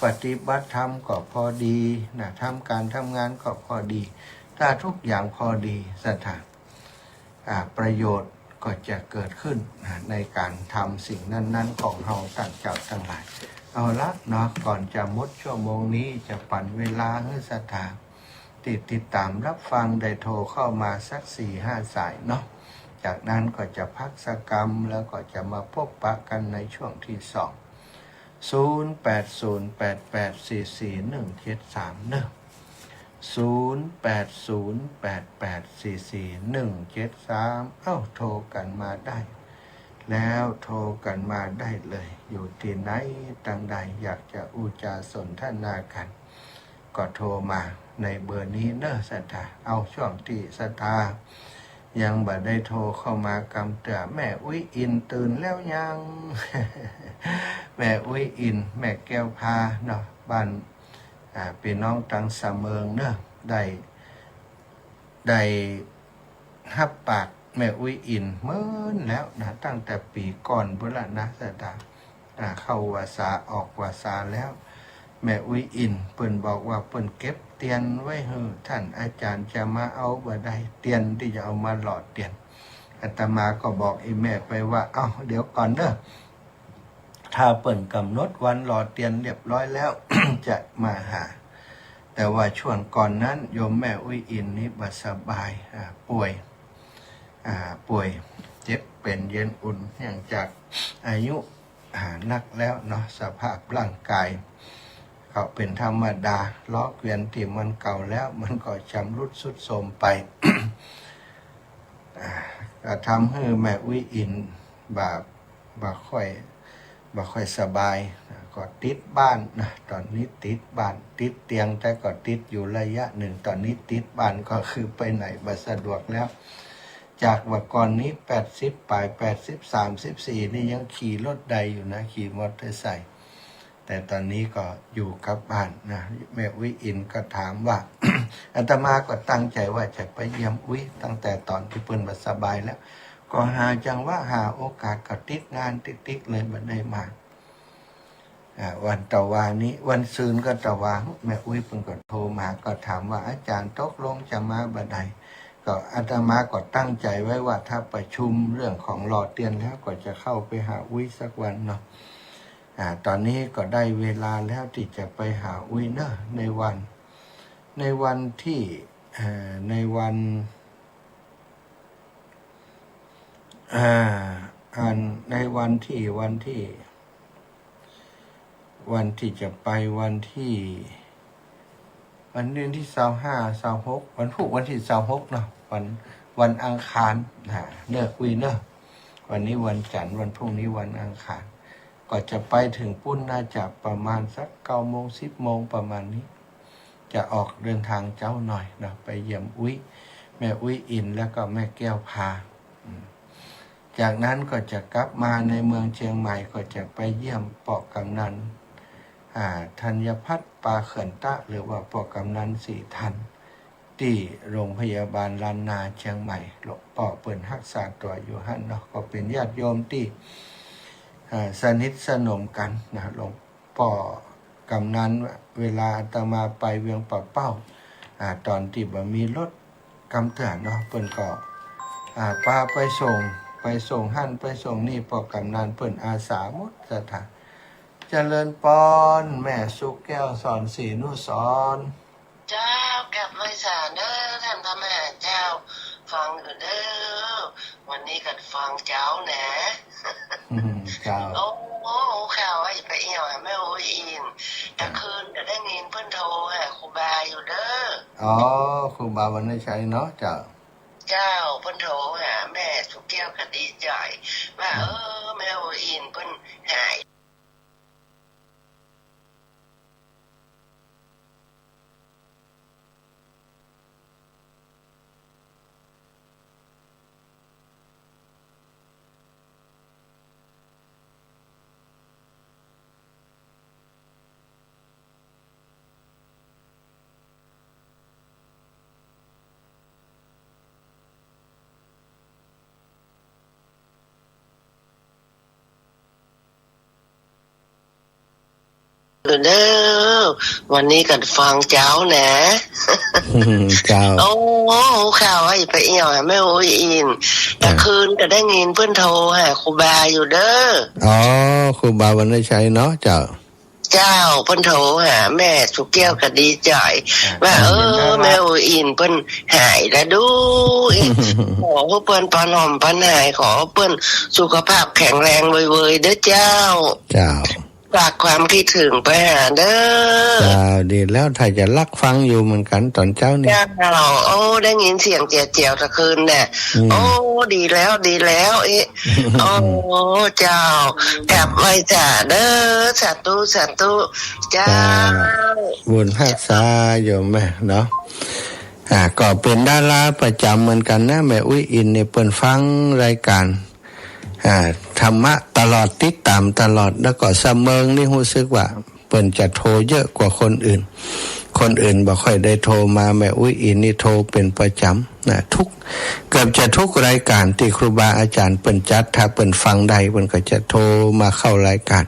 ปฏิบัติธรรมก็พอดีทำการทำงานก็พอดี ถ้าทุกอย่างพอดีศรัทธาประโยชน์ก็จะเกิดขึ้นในการทำสิ่งนั้นๆของเราตั้งเจ้าทั้งหลายเอาละเนาะก่อนจะหมดชั่วโมงนี้จะปั่นเวลาให้ศรัทธาติดตามรับฟังได้โทรเข้ามาสัก 4-5 สายเนาะจากนั้นก็จะพักสักกรรมแล้วก็จะมาพบปะกันในช่วงที่2 0808844173 0808844173โทรกันมาได้แล้วโทรกันมาได้เลยอยู่ที่ไหนต่างใดอยากจะอุจาสนทนากันก็โทรมาในเบอร์นี้เนอะศรัทธาเอาช่วงที่ศรัทธายังบ่ได้โทรเข้ามากำเตือแม่อุ้ยอินตื่นแล้วยัง แม่อุ้ยอินแม่แก้วพาเนาะบ้านพี่น้องตังสะเมิงเนอะได้ฮับปากแม่อุ้ยอินเมื่อแล้วนะตั้งแต่ปีก่อนพุทธนะศรัทธาเข้าวาสาออกวาสาแล้วแม่อุ้ยอินเปิ้นบอกว่าเปิ้นเก็บเตียนไว้ให้ท่านอาจารย์จะมาเอาบ่ได้เตียนที่จะเอามาหลอดเตียนอาตมาก็บอกไอ้แม่ไปว่าเดี๋ยวก่อนเด้อถ้าเปิ้นกำหนดวันหลอดเตียนเรียบร้อยแล้ว จะมาหาแต่ว่าช่วงก่อนนั้นโยมแม่อุ้ยอินนี่บ่สบายป่วยเจ็บเป็นเย็นอุ่นเนื่องจากอายุนักแล้วเนาะสภาพร่างกายก็เป็นธรรมดาล้อเกวียนที่มันเก่าแล้วมันก็ชำรุดทรุดโทรมไป ก็ทำให้แม่อุ้ยอินบ่ค่อยสบายก็ติดบ้านนะตอนนี้ติดบ้านติดเตียงแต่ก็ติดอยู่ระยะหนึ่งตอนนี้ติดบ้านก็คือไปไหนบ่สะดวกแล้วจากว่าก่อนนี้80ปลาย34นี่ยังขี่รถใดอยู่นะขี่มอเตอร์ไซค์แต่ตอนนี้ก็อยู่กับบ้านนะแม่อุ้ยอินก็ถามว่า อาตมาก็ตั้งใจว่าจะไปเยี่ยมอุ้ยตั้งแต่ตอนที่เพิ่นบ่สบายแล้วก็หาโอกาสก็ติดงานติ๊กเลยบ่ได้มาวันตะวานี้วันซืนก็ตะวาแม่อุ้ยเพิ่นก็โทรมาก็ถามว่าอาจารย์ตกลงจะมาบ่ได้ก็อาตมาก็ตั้งใจไว้ว่าถ้าประชุมเรื่องของหลอดเตียนแล้วก็จะเข้าไปหาอุ้ยสักวันเนาะตอนนี้ก็ได้เวลาแล้วที่จะไปหาอุ้ยเนอะในวันที่ในวันที่จะไปวันที่25 26วันพุธวันที่26เนาะวันอังคารเนอะคุยเนอะวันนี้วันจันทร์วันพรุ่งนี้วันอังคารก็จะไปถึงปุ้นน่าจะประมาณสัก9 โมง 10 โมงประมาณนี้จะออกเดินทางเจ้าหน่อยนะไปเยี่ยมอุ้ยแม่อุ้ยอินแล้วก็แม่แก้วพาจากนั้นก็จะกลับมาในเมืองเชียงใหม่ก็จะไปเยี่ยมปอกกำนันธัญพัฒน์ปาเขื่อนตะหรือว่าปอกกำนัน4 ท่านที่โรงพยาบาลลานนาเชียงใหม่หลวงพ่อเปิ่นรักษาตัวอยู่หั่นเนาะก็เป็นญาติโยมที่สนิทสนมกันนะหลวงพ่อกำนันเวลาอาตมาไปเวียงป่าเป้าตอนที่บ่มีรถกำเตือนเนาะเปิ้นก็พาไปส่งหั่นไปส่งนี่ปอกกำนันเปิ้นอาสาหมดสถานเจริญปอนแม่สุกแก้วสอนศรีนุสรเจ้ากลับมาสารเด้อท่านพระแม่เจ้าฟังอยู่เด้อวันนี้ก็ฟังเจ้าแหนะเจ้าโอ้ข่าวว่าจะไปเอี่ยวแม่โอ้ยอินแต่คืนจะได้เงินเพื่อนโทรหาครูบาอยู่เด้อครูบาวันนี้ใช้เนาะเจ้าเพื่อนโทรหาแม่สุกแก้วก็ดีใจว่าแม่โอ้ยอินเพื่อนหาย อยู่เด้อวันนี้กันฟังเจ้านะ เจ้า โอ้ข่าวไอ้ไปเอี่ยวแม่โอ้ยอินแต่คืนก็ได้ยินเพื่อนโทรหาครูบาอยู่เด้ออ๋อครูบาวันได้ใช้เนาะเจ้าเจ้าเพิ่นโทรหาแม่สุแก้วก็ดีใจว่าแม่โอ้ยอินเพิ่นหายแล้วดูขอเพิ่นปานหอมปานหายขอเพิ่นสุขภาพแข็งแรงเว้ยๆเด้อเจ้าฝากความคิดถึงไปหาเด้อดีแล้วถ้าจะรักฟังอยู่เหมือนกันตอนเจ้านี่โอ้ได้ยินเสียงเจียวๆตะคืนเนี่ยโอ้ดีแล้วโอ้เจ้ากลับไว้จ้าเด้อสาธุเจ้าบุญรักษาโยมแม่เนาะก็เป็นดาราประจำเหมือนกันนะแม่อุ้ยอินเนี่ยเปิดฟังรายการธรรมะตลอดติดตามตลอดแล้วก็เสมอนี่รู้สึกว่าเปิ้นจะโทรเยอะกว่าคนอื่นบ่ค่อยได้โทรมาแม่อุ้ยอินนี่โทรเป็นประจำนะเกือบจะทุกรายการที่ครูบาอาจารย์เปิ้นจัดถ้าเปิ้นฟังได้เปิ้นก็จะโทรมาเข้ารายการ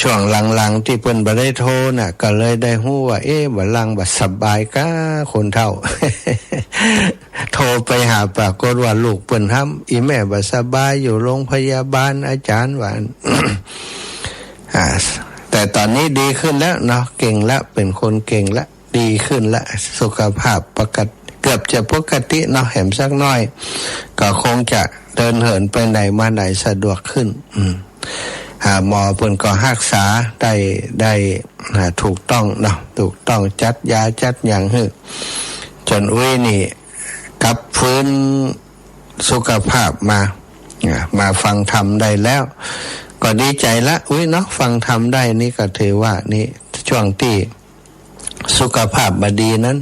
ช่วงหลังๆที่เปิ้นบ่ได้โทรน่ะก็เลยได้ฮู้ว่าบ่ลังบ่สบายกะคนเฒ่า โทรไปหาปรากฏว่าลูกเปิ้นห้ำอีแม่บ่สบายอยู่โรงพยาบาลอาจารย์ว่า แต่ตอนนี้ดีขึ้นแล้วเนาะเก่งแล้วเป็นคนเก่งแล้วดีขึ้นแล้วสุขภาพปกติเกือบจะปกติเนาะแหมสักน้อยก็คงจะเดินเหินไปไหนมาไหนสะดวกขึ้นหมอเพิ่นก็รักษาได้ถูกต้องเนาะถูกต้องจัดยาจัดหยังให้จนอุ้ยนี่กลับฟื้นสุขภาพมาฟังธรรมได้แล้วก็ดีใจละอุ้ยเนาะฟังธรรมได้นี่ก็ถือว่านี่ช่วงที่สุขภาพบดีนั้น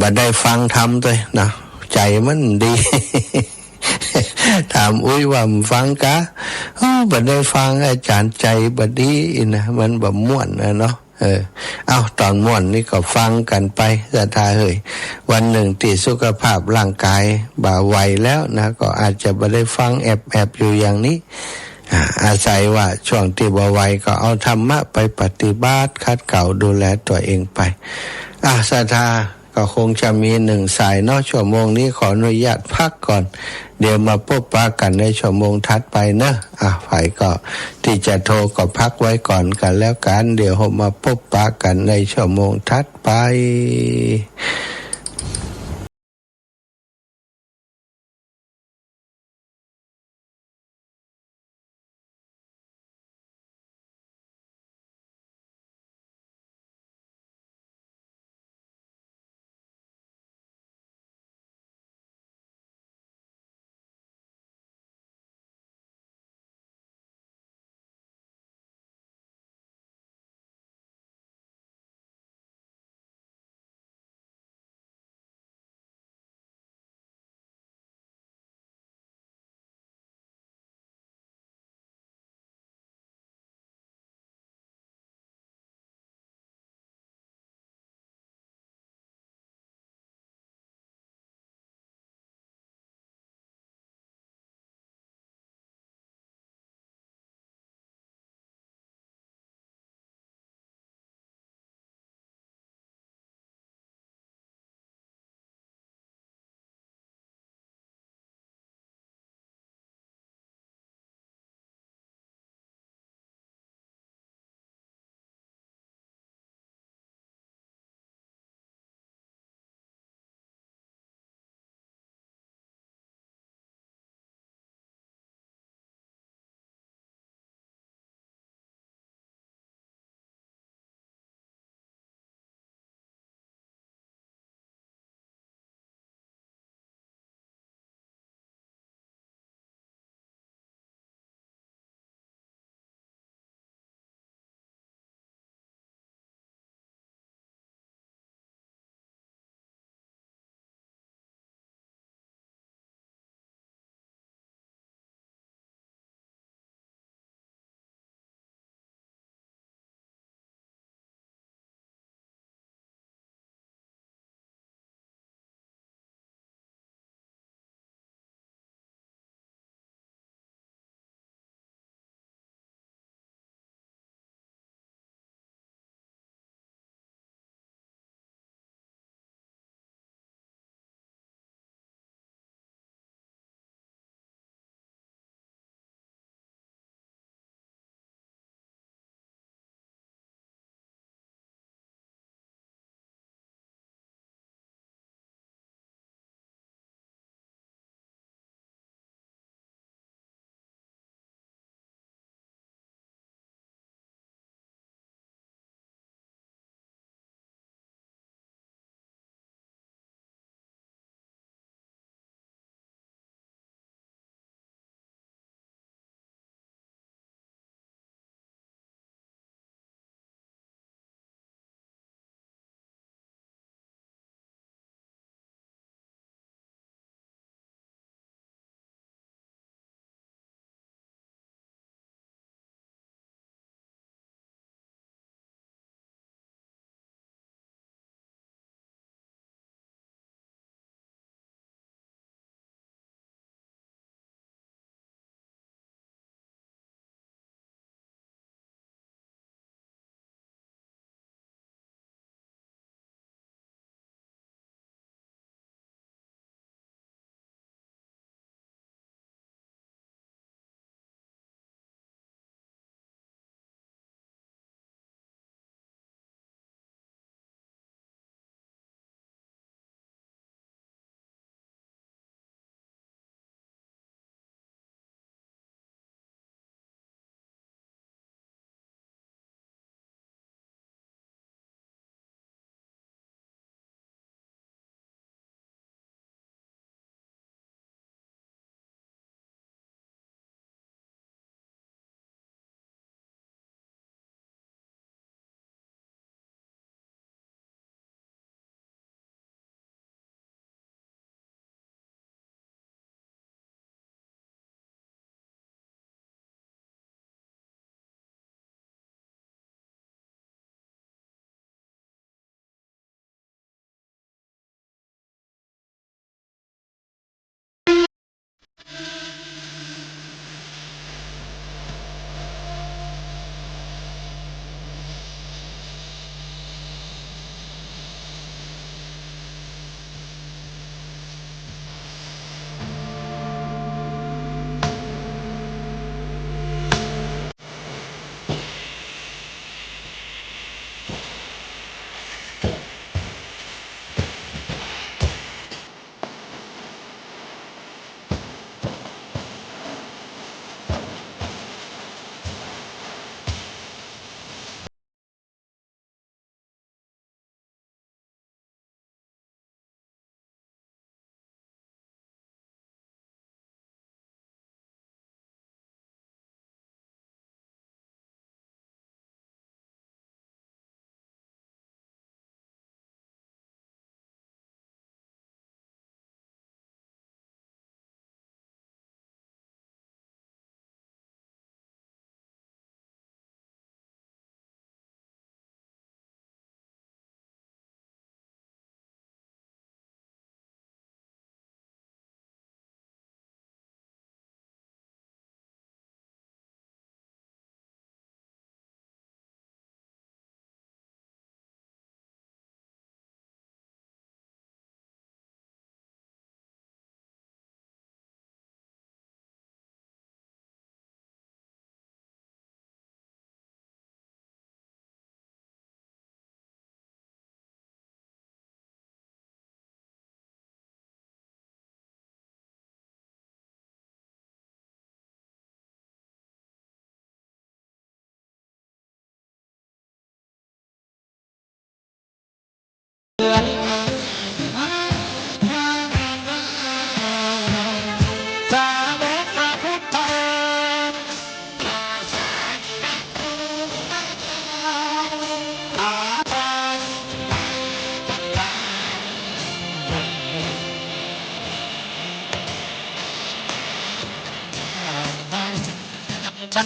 บ่ได้ฟังธรรมด้วยนะใจมันดี ถามอุ้ยว่าฟังกะบ่ได้ฟังอาจารย์ใจบ่ดีนะมันบ่ม่วนนะเนาะตอนม่วนนี่ก็ฟังกันไปศรัทธาเฮ้ยวันหนึ่งที่สุขภาพร่างกายบ่ไหวแล้วนะก็อาจจะบ่ได้ฟังแอบอยู่อย่างนี้อาศัยว่าช่วงที่บ่ไหวก็เอาธรรมะไปปฏิบัติคัดเกลาดูแลตัวเองไปศรัทธาก็คงจะมี1 สายเนาะชั่วโมงนี้ขออนุญาตพักก่อนเดี๋ยวมาพบปะกันในชั่วโมงถัดไปนะฝ่ายก็ที่จะโทรก็พักไว้ก่อนกันแล้วกันเดี๋ยวผมมาพบปะกันในชั่วโมงถัดไป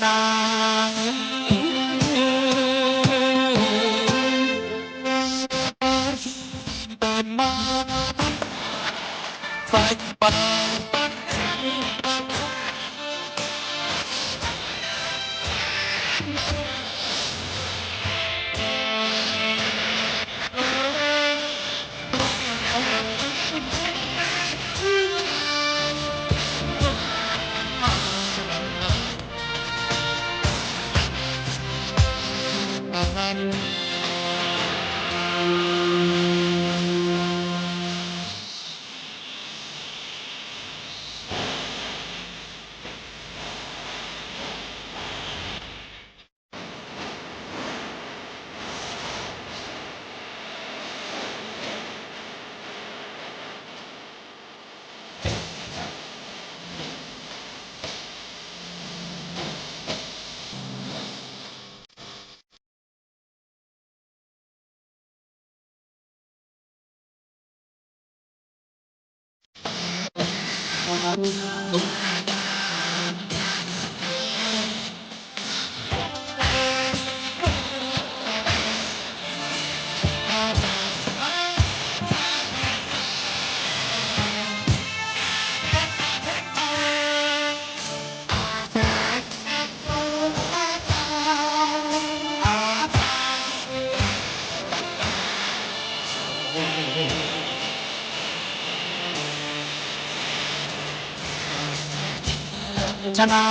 นาเดินมาไฟปัดชนะ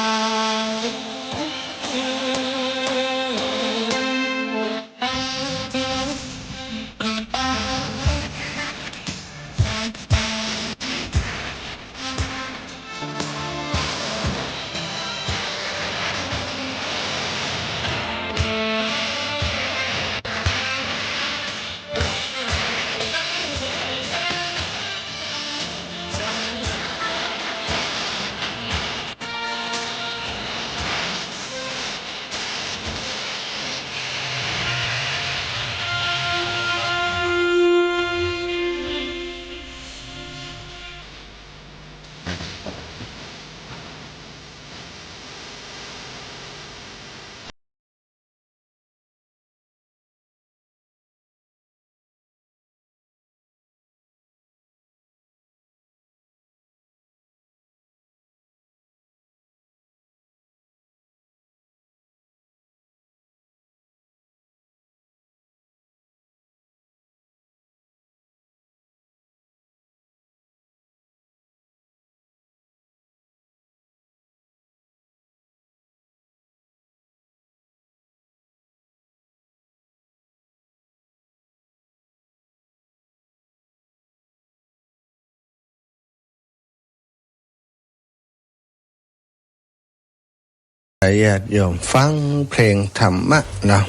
ญาติโยมฟังเพลงธรรมะเนาะ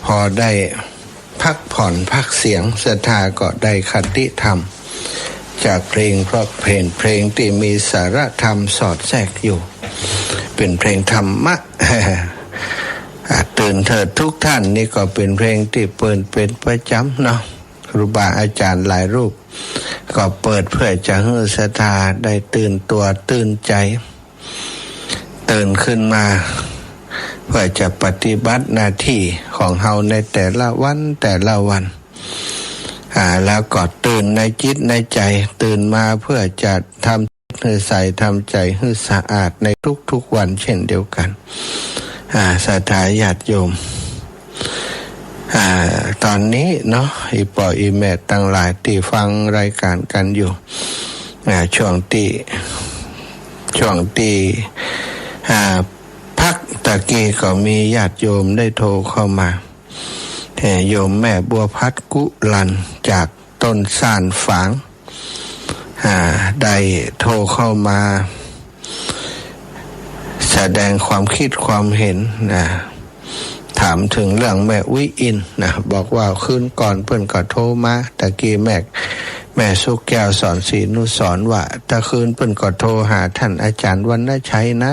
พอได้พักผ่อนพักเสียงศรัทธาก็ได้คติธรรมจากเพลงเพราะเพลงที่มีสาระธรรมสอดแทรกอยู่เป็นเพลงธรรมะ ตื่นเถิดทุกท่านนี่ก็เป็นเพลงที่เปิดเป็นประจำเนาะครูบาอาจารย์หลายรูปก็เปิดเพื่อจะให้ศรัทธาได้ตื่นตัวตื่นใจตื่นขึ้นมาเพื่อจะปฏิบัติหน้าที่ของเฮาในแต่ละวันแล้วก็ตื่นในจิตในใจตื่นมาเพื่อจะทำให้ใสทำใจให้สะอาดในทุกๆวันเช่นเดียวกันศรัทธาญาติโยมตอนนี้เนาะอีปออีแม่ตั้งหลายที่ฟังรายการกันอยู่ช่วงที่พักตะกี้ก็มีญาติโยมได้โทรเข้ามาโยมแม่บัวพัดกุลันจากต้นสานฝางได้โทรเข้ามาแสดงความคิดความเห็นถามถึงเรื่องแม่วิอินบอกว่าคืนก่อนเพิ่นก็โทรมาตะกี้แม่สุกแก้วสอนศรีนุสรว่าตะคืนเพิ่นก็โทรหาท่านอาจารย์วรรณชัยนะ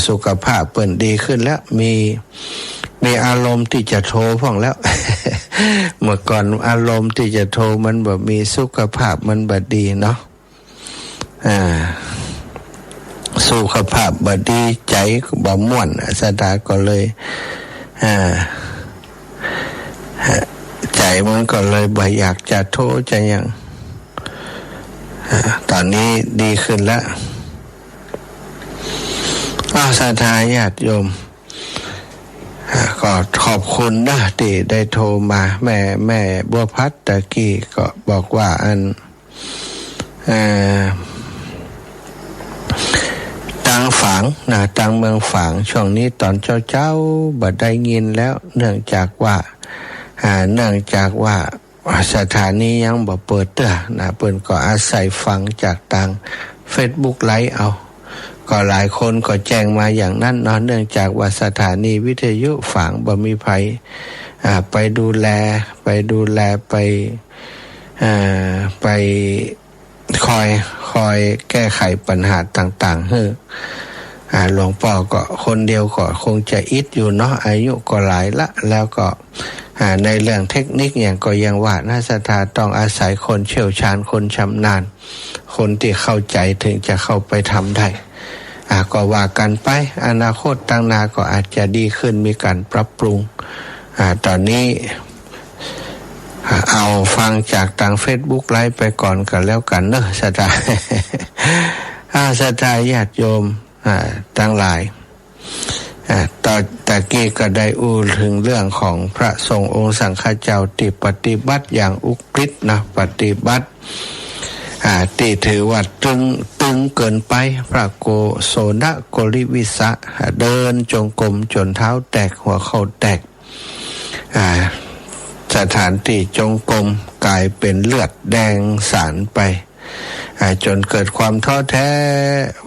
สุขภาพเพิ่นดีขึ้นแล้วมีอารมณ์ที่จะโทรพ่องแล้ว เมื่อก่อนอารมณ์ที่จะโทรมันแบบมีสุขภาพมันแบบดีเนาะ สุขภาพบ่ดีใจบ่ม่วนสถาก็เลยใจมันก็เลยบ่อยากจะโทษจะยังตอนนี้ดีขึ้นแล้วศรัทธาญาติโยมก็ขอบคุณนะที่ได้โทรมาแม่บัวพัดตะกี้ก็บอกว่าตังฝางนะตังเมืองฝางช่วงนี้ตอนเจ้าบ่ได้ยินแล้วเนื่องจากว่าสถานียังบ่เปิดเด้อนะเพิ่นก็อาศัยฟังจากทาง Facebook ไลฟ์เอาก็หลายคนก็แจ้งมาอย่างนั้นเนาะเนื่องจากว่าสถานีวิทยุฝางบ่มีไผไปดูแลไปคอยแก้ไขปัญหาต่างๆหลวงพ่อก็คนเดียวก็คงจะอิดอยู่เนาะอายุก็หลายละแล้วก็ในเรื่องเทคนิคอย่างก็ยังว่าน่าศรัทธาต้องอาศัยคนเชี่ยวชาญคนชำนาญคนที่เข้าใจถึงจะเข้าไปทำได้ก็ว่ากันไปอนาคตตั้งหน้าก็อาจจะดีขึ้นมีการปรับปรุงตอนนี้เอาฟังจากทาง Facebook ไลฟ์ไปก่อนกันแล้วกันเนอะศรัทธาศรัทธาญาติโยมทั้งหลายตะกี้ก็ได้อู้ถึงเรื่องของพระสงฆ์องค์สังฆเจ้าที่ปฏิบัติอย่างอุกฤษนะปฏิบัติที่ถือว่าตึงเกินไปพระโกโสนโกริวิสะเดินจงกรมจนเท้าแตกหัวเข่าแตกสถานที่จงกรมกลายเป็นเลือดแดงสารไปจนเกิดความท้อแท้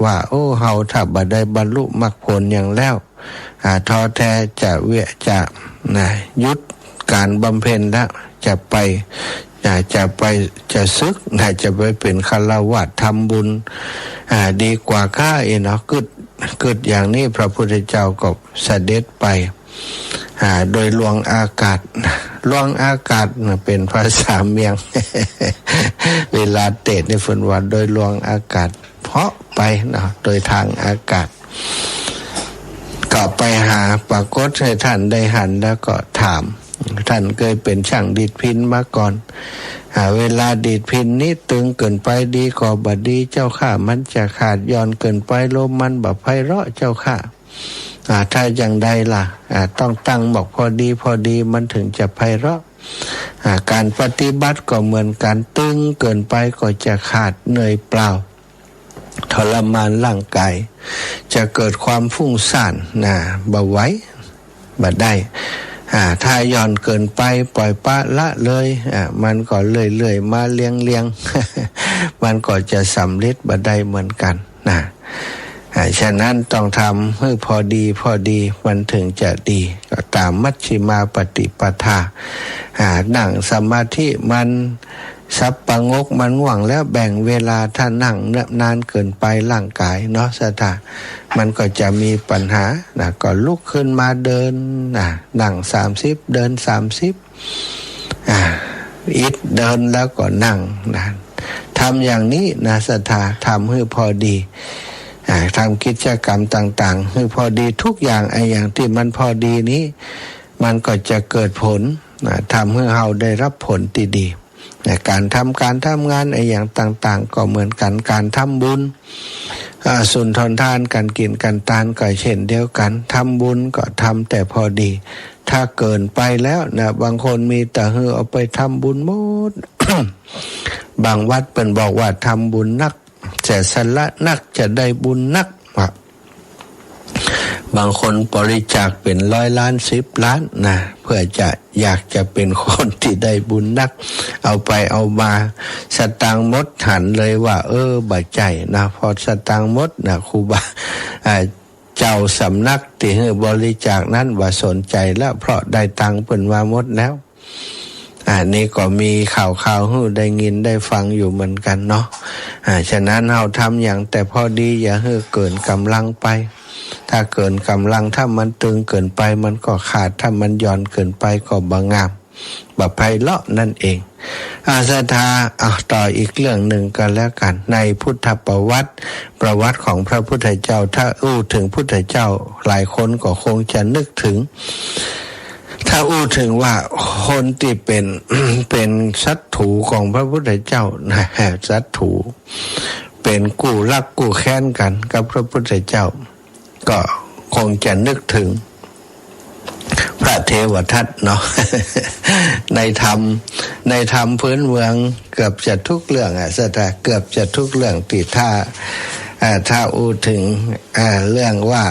ว่าโอ้เฮาถ้าบ่ได้บรรลุมรรคผลอย่างแล้วท้อแท้จะยุดการบำเพ็ญแล้วจะซึกจะไปเป็นฆราวาสทำบุญดีกว่าข้าเนาะกึดอย่างนี้พระพุทธเจ้าก็เสด็จไปโดยลวงอากาศเป็นภาษาเมียง เวลาเทศน์ในฝนวันโดยลวงอากาศเพาะไปนะโดยทางอากาศก็ไปหาปรากฏให้ท่านได้หันแล้วก็ถามท่านเคยเป็นช่างดีดพิณมาก่อนเวลาดีดพิณนี้ตึงเกินไปดีก็บ่ดีเจ้าข้ามันจะขาดย้อนเกินไปลมมันบ่ไพเราะเจ้าข้าถ้าอย่างใดล่ะต้องตั้งบอกพอดีมันถึงจะไพเราะการปฏิบัติก็เหมือนการตึงเกินไปก็จะขาดเหนื่อยเปล่าทรมานร่างกายจะเกิดความฟุ้งซ่านบ่ไหวบ่ได้ถ้าย่อนเกินไปปล่อยปะละเลยมันก็เลื่อยมาเลี้ยง มันก็จะสำเร็จบ่ได้เหมือนกันฉะนั้นต้องทำให้พอดีมันถึงจะดีก็ตามมัชฌิมาปฏิปทานั่งสมาธิมันสับประงกมันง่วงแล้วแบ่งเวลาถ้านั่งนานเกินไปร่างกายเนาะศรัทธามันก็จะมีปัญหาก็ลุกขึ้นมาเดินนั่ง30เดิน30อิดเดินแล้วก็นั่งทำอย่างนี้นะศรัทธาทำให้พอดีทำกิจกรรมต่างๆให้พอดีทุกอย่างอย่างที่มันพอดีนี้มันก็จะเกิดผลทำให้เราได้รับผลที่ดีการทำงานอย่างต่างๆก็เหมือนกันการทำบุญสุนทรทานการกินการทานก็เช่นเดียวกันทำบุญก็ทำแต่พอดีถ้าเกินไปแล้วบางคนมีแต่เอาไปทำบุญหมด บางวัดเป็นบอกว่าทำบุญนักแต่สละนักจะได้บุญนักบางคนบริจาคเป็น100 ล้าน10 ล้านเพื่อจะอยากจะเป็นคนที่ได้บุญนักเอาไปเอามาสตางค์มดหันเลยว่าบ่ใจพอสตางค์มดครูบาเจ้าสำนักที่ให้บริจาคนั้นว่าสนใจแล้วเพราะได้ตังค์เพิ่นมาหมดแล้วนี่ก็มีข่าวให้ได้ยินได้ฟังอยู่เหมือนกันเนาะฉะนั้นเราทำอย่างแต่พอดีอย่าให้เกินกำลังไปถ้าเกินกำลังถ้ามันตึงเกินไปมันก็ขาดถ้ามันหย่อนเกินไปก็บ่งาม บัพไพเราะนั่นเองศรัทธาต่ออีกเรื่องหนึ่งกันแล้วกันในพุทธประวัติของพระพุทธเจ้าถ้าอู้ถึงพุทธเจ้าหลายคนก็คงจะนึกถึงถ้าอู้ถึงว่าคนที่เป็น เป็นศัตรูของพระพุทธเจ้านะศัตรูเป็นกู้รักกู้แค้นกันกับพระพุทธเจ้าก็คงจะนึกถึงพระเทวทัตเนาะ ในธรรมพื้นเมืองเกือบจะทุกเรื่องเกือบจะทุกเรื่องติดถ้าอู้ถึงเรื่องว่า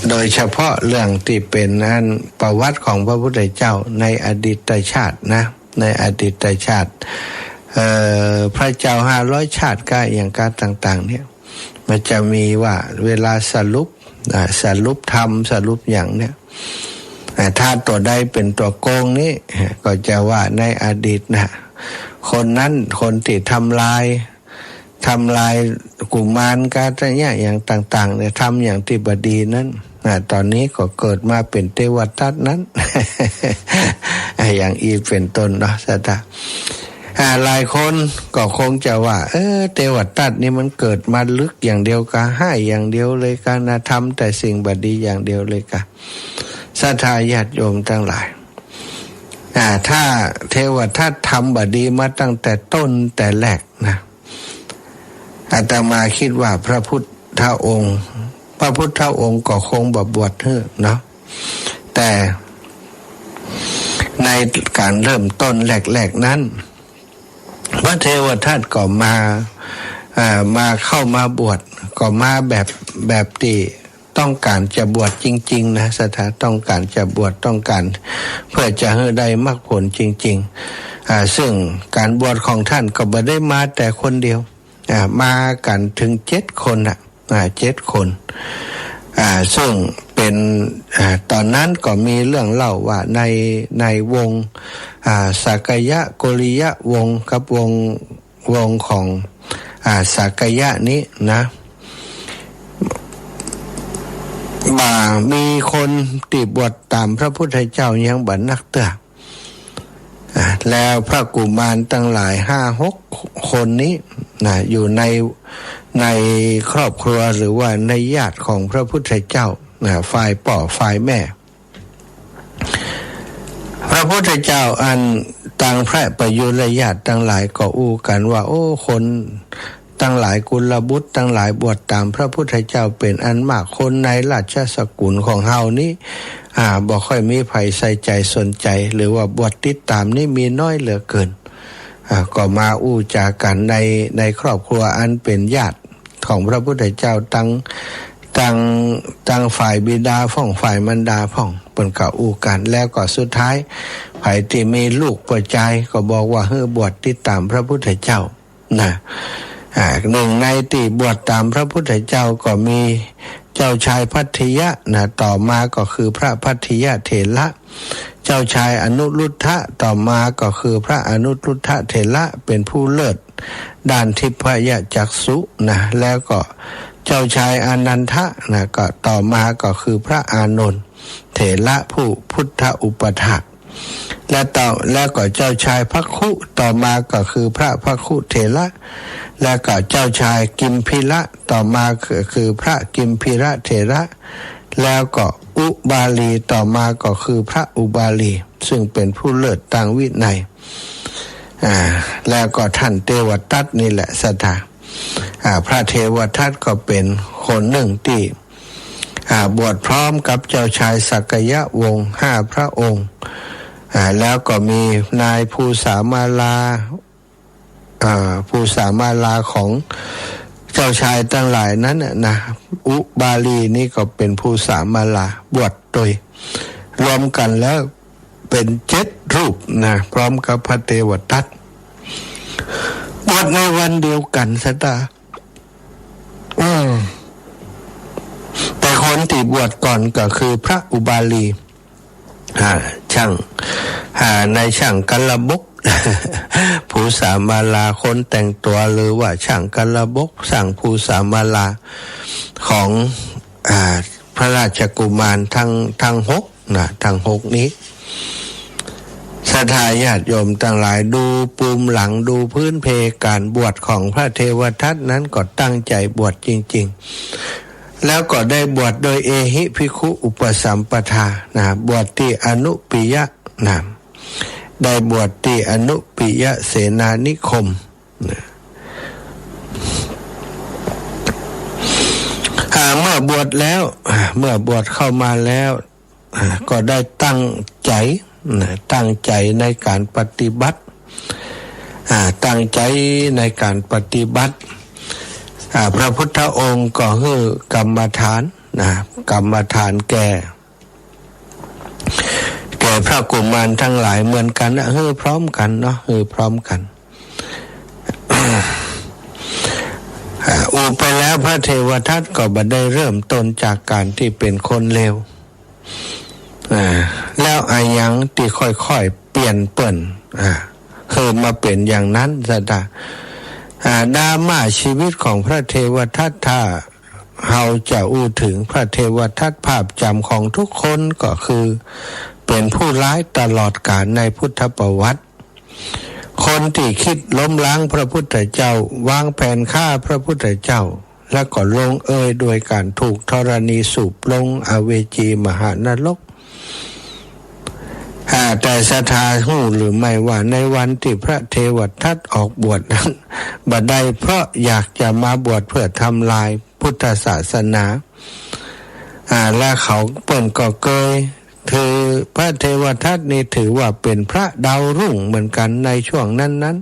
โดยเฉพาะเรื่องที่เป็นนั้นประวัติของพระพุทธเจ้าในอดีตชาตินะในอดีตชาติพระเจ้า500ชาติก็อย่างการต่างๆเนี่ยมันจะมีว่าเวลาสรุปธรรมสรุปอย่างเนี่ยถ้าตัวใดเป็นตัวโกงนี้ก็จะว่าในอดีตนะคนนั้นคนที่ทำลายกุมารกาตเนี่ยอย่างต่างๆเนี่ยทำอย่างที่บดีนั้นตอนนี้ก็เกิดมาเป็นเทวทัตนั้น อย่างอีเป็นต้นเนาะสัตว์หลายคนก็คงจะว่าเทวทัตนี่มันเกิดมาลึกอย่างเดียวกะให้อย่างเดียวเลยกะนะทำแต่สิ่งบดีอย่างเดียวเลยกะศรัทธาญาติโยมทั้งหลายถ้าเทวทัตทำบดีมาตั้งแต่ต้นแต่แรกนะอาตมาคิดว่าพระพุทธองค์ก็คงบวชเนาะแต่ในการเริ่มต้นแรกๆนั้นพระเทวทัตก็มาเข้ามาบวชก็มาแบบที่ต้องการจะบวชจริงๆนะศรัทธาต้องการจะบวชต้องการเพื่อจะให้ได้มรรคผลจริงๆซึ่งการบวชของท่านก็ไม่ได้มาแต่คนเดียวมากันถึง7 คน7 คนซึ่งเป็นตอนนั้นก็มีเรื่องเล่าว่าในวงสากยะโกริยะวงกับวงของสากยะนี้นะมีคนติบวชตามพระพุทธเจ้ายังบัดนักเตอแล้วพระกุมารตั้งหลาย 5-6 คนนี้อยู่ในครอบครัวหรือว่าในญาติของพระพุทธเจ้าฝ่ายพ่อฝ่ายแม่พระพุทธเจ้าอันต่างพระประยุรญาติตั้งหลายก็อู้กันว่าคนตั้งหลายกุลบุตรตั้งหลายบวชตามพระพุทธเจ้าเป็นอันมากคนในราชสกุลของเฮานี้บ่ค่อยมีไผใส่ใจสนใจหรือว่าบวชติดตามนี่มีน้อยเหลือเกินก็มาอู้จากันในครอบครัวอันเป็นญาติของพระพุทธเจ้าตั้งฝ่ายบิดาพ่องฝ่ายมารดาพ่องเปิ้นก็อู้กันแล้วก็สุดท้ายไผที่มีลูกประจายก็บอกว่าบวชติดตามพระพุทธเจ้านะหนึ่งในที่บวชตามพระพุทธเจ้าก็มีเจ้าชายพัทธิยะต่อมาก็คือพระพัทธิยะเถระเจ้าชายอนุรุทธะต่อมาก็คือพระอนุรุทธะเถระเป็นผู้เลิศด้านทิพยจักษุแล้วก็เจ้าชายอานันทะก็ต่อมาก็คือพระอานนท์เถระผู้พุทธอุปถากแล้วก็เจ้าชายภัคคุต่อมาก็คือพระภัคคุเถระแล้วก็เจ้าชายกิมพิระต่อมาคือพระกิมพิระเถระแล้วก็อุบาลีต่อมาก็คือพระอุบาลีซึ่งเป็นผู้เลิศทางวินัยแล้วก็ท่านเทวทัตนี่แหละสัทธาพระเทวทัตก็เป็นคนหนึ่งที่บวชพร้อมกับเจ้าชายสักยะวงศ์5 พระองค์แล้วก็มีนายภูสามาลาของเจ้าชายทั้งหลายนั้นนะอุบาลีนี่ก็เป็นภูสามาลาบวชโดยรวมกันแล้วเป็น7 รูปพร้อมกับพระเทวทัตบวชในวันเดียวกันซะตาแต่คนที่บวชก่อนก็คือพระอุบาลีในช่างกัลบก ภูสามาลาคนแต่งตัวหรือว่าช่างกัลบกสั่งภูสามาลาของพระราชกุมารทั้ง6 นะทั้ง6นี้ศรัทธาญาติโยมทั้งหลายดูปูมหลังดูพื้นเพการบวชของพระเทวทัตนั้นก็ตั้งใจบวชจริงๆแล้วก็ได้บวชโดยเอหิภิกขุอุปสัมปทานะบวชที่อนุปิยะนะได้บวชที่อนุปิยะเสนานิคมนะเมื่อบวชแล้วเมื่อบวชเข้ามาแล้วก็ได้ตั้งใจในการปฏิบัติตั้งใจในการปฏิบัติพระพุทธองค์ก็คือกรรมฐานกรรมฐานแก่พระกุมารทั้งหลายเหมือนกันพร้อมกันเนาะพร้อมกันไปแล้วพระเทวทัตก็บ่ได้เริ่มต้นจากการที่เป็นคนเลวแล้วอายังที่ค่อยๆเปลี่ยนเปิ่นคือมาเป็นอย่างนั้นซะดราม่าชีวิตของพระเทวทัตถ้าเราจะอู้ถึงพระเทวทัตภาพจำของทุกคนก็คือเป็นผู้ร้ายตลอดกาลในพุทธประวัติคนที่คิดล้มล้างพระพุทธเจ้าวางแผนฆ่าพระพุทธเจ้าแล้วก็ลงเอยโดยการถูกธรณีสูบลงอเวจีมหานรกแต่ศรัทธาหูหรือไม่ว่าในวันที่พระเทวทัตออกบวชนั้นบัดใดเพราะอยากจะมาบวชเพื่อทำลายพุทธศาสนาและเขาเปิ่นก็เกยถือพระเทวทัตนี่ถือว่าเป็นพระดาวรุ่งเหมือนกันในช่วงนั้น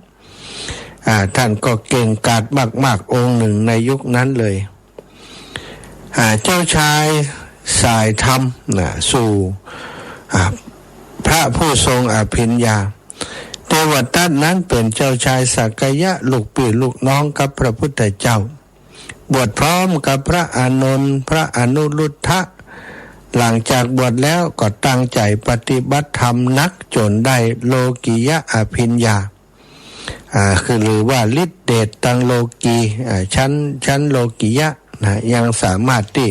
ท่านก็เก่งกาจมากๆองค์หนึ่งในยุคนั้นเลยเจ้าชายสายธรรมสู่พระผู้ทรงอภิญญาเทวทัตนั้นเป็นเจ้าชายสักยะลูกพี่ลูกน้องกับพระพุทธเจ้าบวชพร้อมกับพระอานนท์พระอนุรุทธะหลังจากบวชแล้วก็ตั้งใจปฏิบัติธรรมนักจนได้โลกิยะอภิญญาคือหรือว่าฤทธิเดชตังโลกีชั้นโลกิยะยังสามารถที่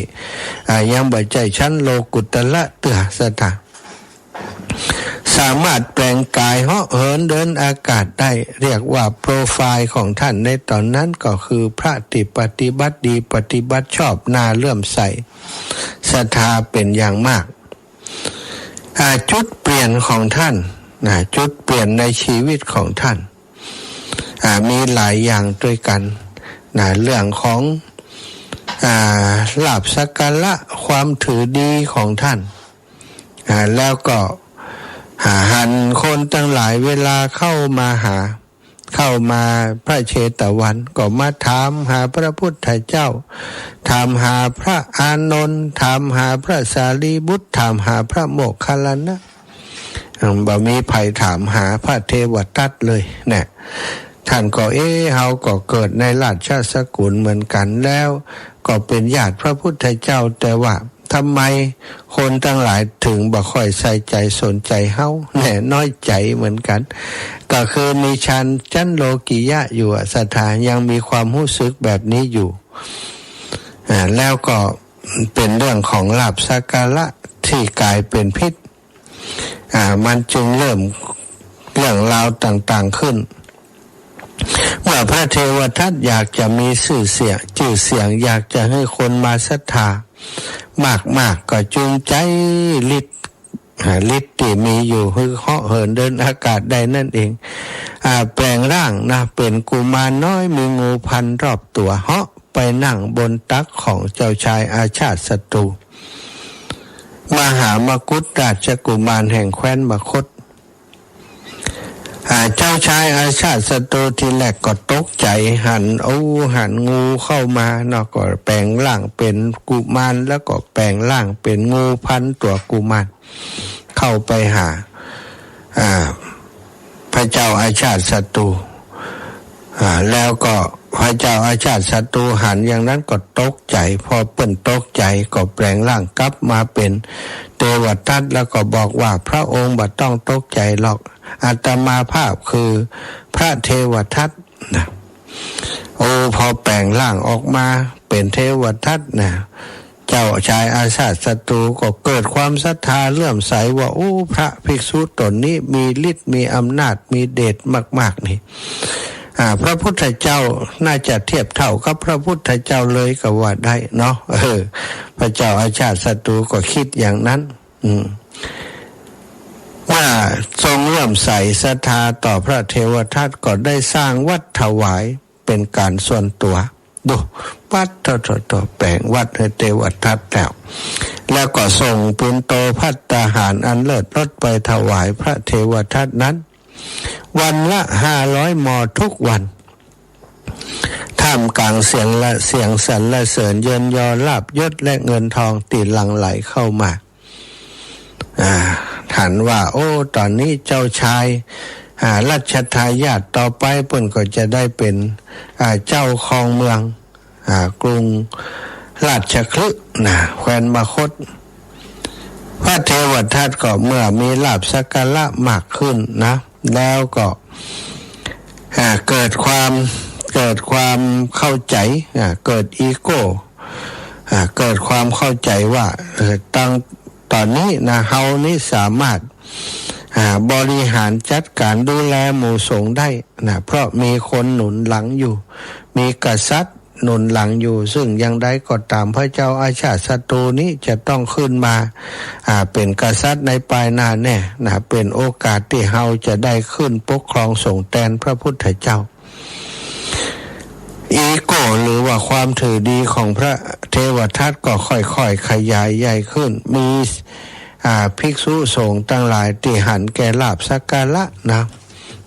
ยังบ่ใจชั้นโลกุตละเตือสตาสามารถแปลงกายเหาะเหินเดินอากาศได้เรียกว่าโปรไฟล์ของท่านในตอนนั้นก็คือพระที่ปฏิบัติดีปฏิบัติชอบน่าเลื่อมใสศรัทธาเป็นอย่างมากจุดเปลี่ยนของท่านจุดเปลี่ยนในชีวิตของท่านมีหลายอย่างด้วยกันเรื่องของลาภสักการะความถือดีของท่านแล้วก็หันคนทั้งหลายเวลาเข้ามาพระเชตวันก็มาถามหาพระพุทธเจ้าถามหาพระอานนท์ถามหาพระสารีบุตรถามหาพระโมคคัลลานะบ่มีไผถามหาพระเทวทัตเลยเนี่ยท่านก็เฮาก็เกิดในราชสกุลเหมือนกันแล้วก็เป็นญาติพระพุทธเจ้าแต่ว่าทำไมคนทั้งหลายถึงบ่ค่อยใส่ใจสนใจเฮาแน่น้อยใจเหมือนกันก็คือมีชั้นโลกิยะอยู่ศรัทธายังมีความรู้สึกแบบนี้อยู่แล้วก็เป็นเรื่องของลาภสักการะที่กลายเป็นพิษมันจึงเริ่มเรื่องราวต่างๆขึ้นเมื่อพระเทวทัตอยากจะมีชื่อเสียงอยากจะให้คนมาศรัทธามากก็จูงใจฤทธิ์ที่มีอยู่คือเหาะเหินเดินอากาศได้นั่นเองแปลงร่างเป็นกุมารน้อยมีงูพันรอบตัวเหาะไปนั่งบนตักของเจ้าชายอาชาติศัตรูมหามกุฏราชกุมารแห่งแคว้นมคธเจ้าชายอาชาติศัตรูทีแรกก็ตกใจหันงูเข้ามาก็แปลงร่างเป็นกุมารแล้วก็แปลงร่างเป็นงูพันตัวกุมารเข้าไปหาพระเจ้าอาชาติศัตรูแล้วก็พระเจ้าอาชาติศัตรูหันอย่างนั้นก็ตกใจพอเปิ้นตกใจก็แปลงร่างกลับมาเป็นเทวทัตแล้วก็บอกว่าพระองค์บ่ต้องตกใจหรอกอาตมาภาพคือพระเทวทัตพอแปลงร่างออกมาเป็นเทวทัตใจ เจ้าชายอาชาติศัตรูก็เกิดความศรัทธาเลื่อมใสว่าโอ้พระภิกษุตนนี้มีฤทธิ์มีอำนาจมีเดชมากๆนี่พระพุทธเจ้าน่าจะเทียบเท่ากับพระพุทธเจ้าเลยก็ว่าได้เนาะพระเจ้าอาชาติศัตรูก็คิดอย่างนั้นว่าทรงเลื่อมใสศรัทธาต่อพระเทวทัตก็ได้สร้างวัดถวายเป็นการส่วนตัวดูวัดต่อแปลงวัดให้เทวทัตแล้วก็ส่งปุณโตภัตตาหารอันเลิศรสไปถวายพระเทวทัตนั้นวันละ500 มอทุกวันท่ามกลางเสียงสรรเสริญเยินยอลาภยศและเงินทองตีหลั่งไหลเข้ามาหันว่าโอ้ตอนนี้เจ้าชายรัชทายาทต่อไปเพิ่นก็จะได้เป็นเจ้าครองเมืองกรุงราชคฤห์แคว้นมคธพระเทวทัตก็เมื่อมีลาภสักการะมากขึ้นนะแล้วก็เกิดความเข้าใจเกิดอีโก้เกิดความเข้าใจว่าตอนนี้นะเฮานี่สามารถบริหารจัดการดูแลหมู่สงฆ์ได้นะเพราะมีคนหนุนหลังอยู่มีกษัตริย์หนุนหลังอยู่ซึ่งยังได้ก็ตามพระเจ้าอาชาติศัตรูนี้จะต้องขึ้นมาเป็นกษัตริย์ในปลายหน้าแน่นะเป็นโอกาสที่เฮาจะได้ขึ้นปกครองสงฆ์แทนพระพุทธเจ้าอีโก้หรือว่าความถือดีของพระเทวทัตก็ค่อยๆขยายใหญ่ขึ้นมีภิกษุสงฆ์ทั้งหลายที่หันแก่ลาภสักการะนะ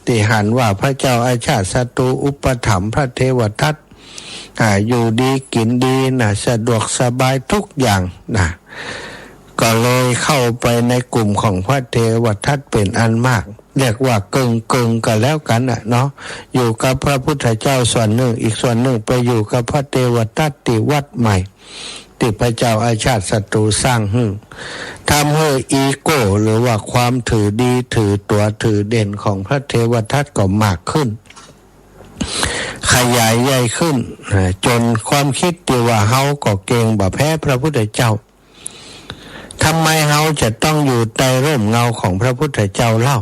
ที่หันว่าพระเจ้าอาชาติศัตรูอุปถัมภ์พระเทวทัตอยู่ดีกินดีนะสะดวกสบายทุกอย่างนะก็เลยเข้าไปในกลุ่มของพระเทวทัตเป็นอันมากเรียกว่ากึ่งกันแล้วกันเนาะอยู่กับพระพุทธเจ้าส่วนหนึ่งอีกส่วนหนึ่งไปอยู่กับพระเทวทัตที่วัดใหม่ที่พระเจ้าอาชาติศัตรูสร้างทำให้อีโก้หรือว่าความถือดีถือตัวถือเด่นของพระเทวทัตก็มากขึ้นขยายใหญ่ขึ้นจนความคิดที่ว่าเฮาก็เก่งบ่แพ้พระพุทธเจ้าทำไมเฮาจะต้องอยู่ใต้ร่มเงาของพระพุทธเจ้าเล่า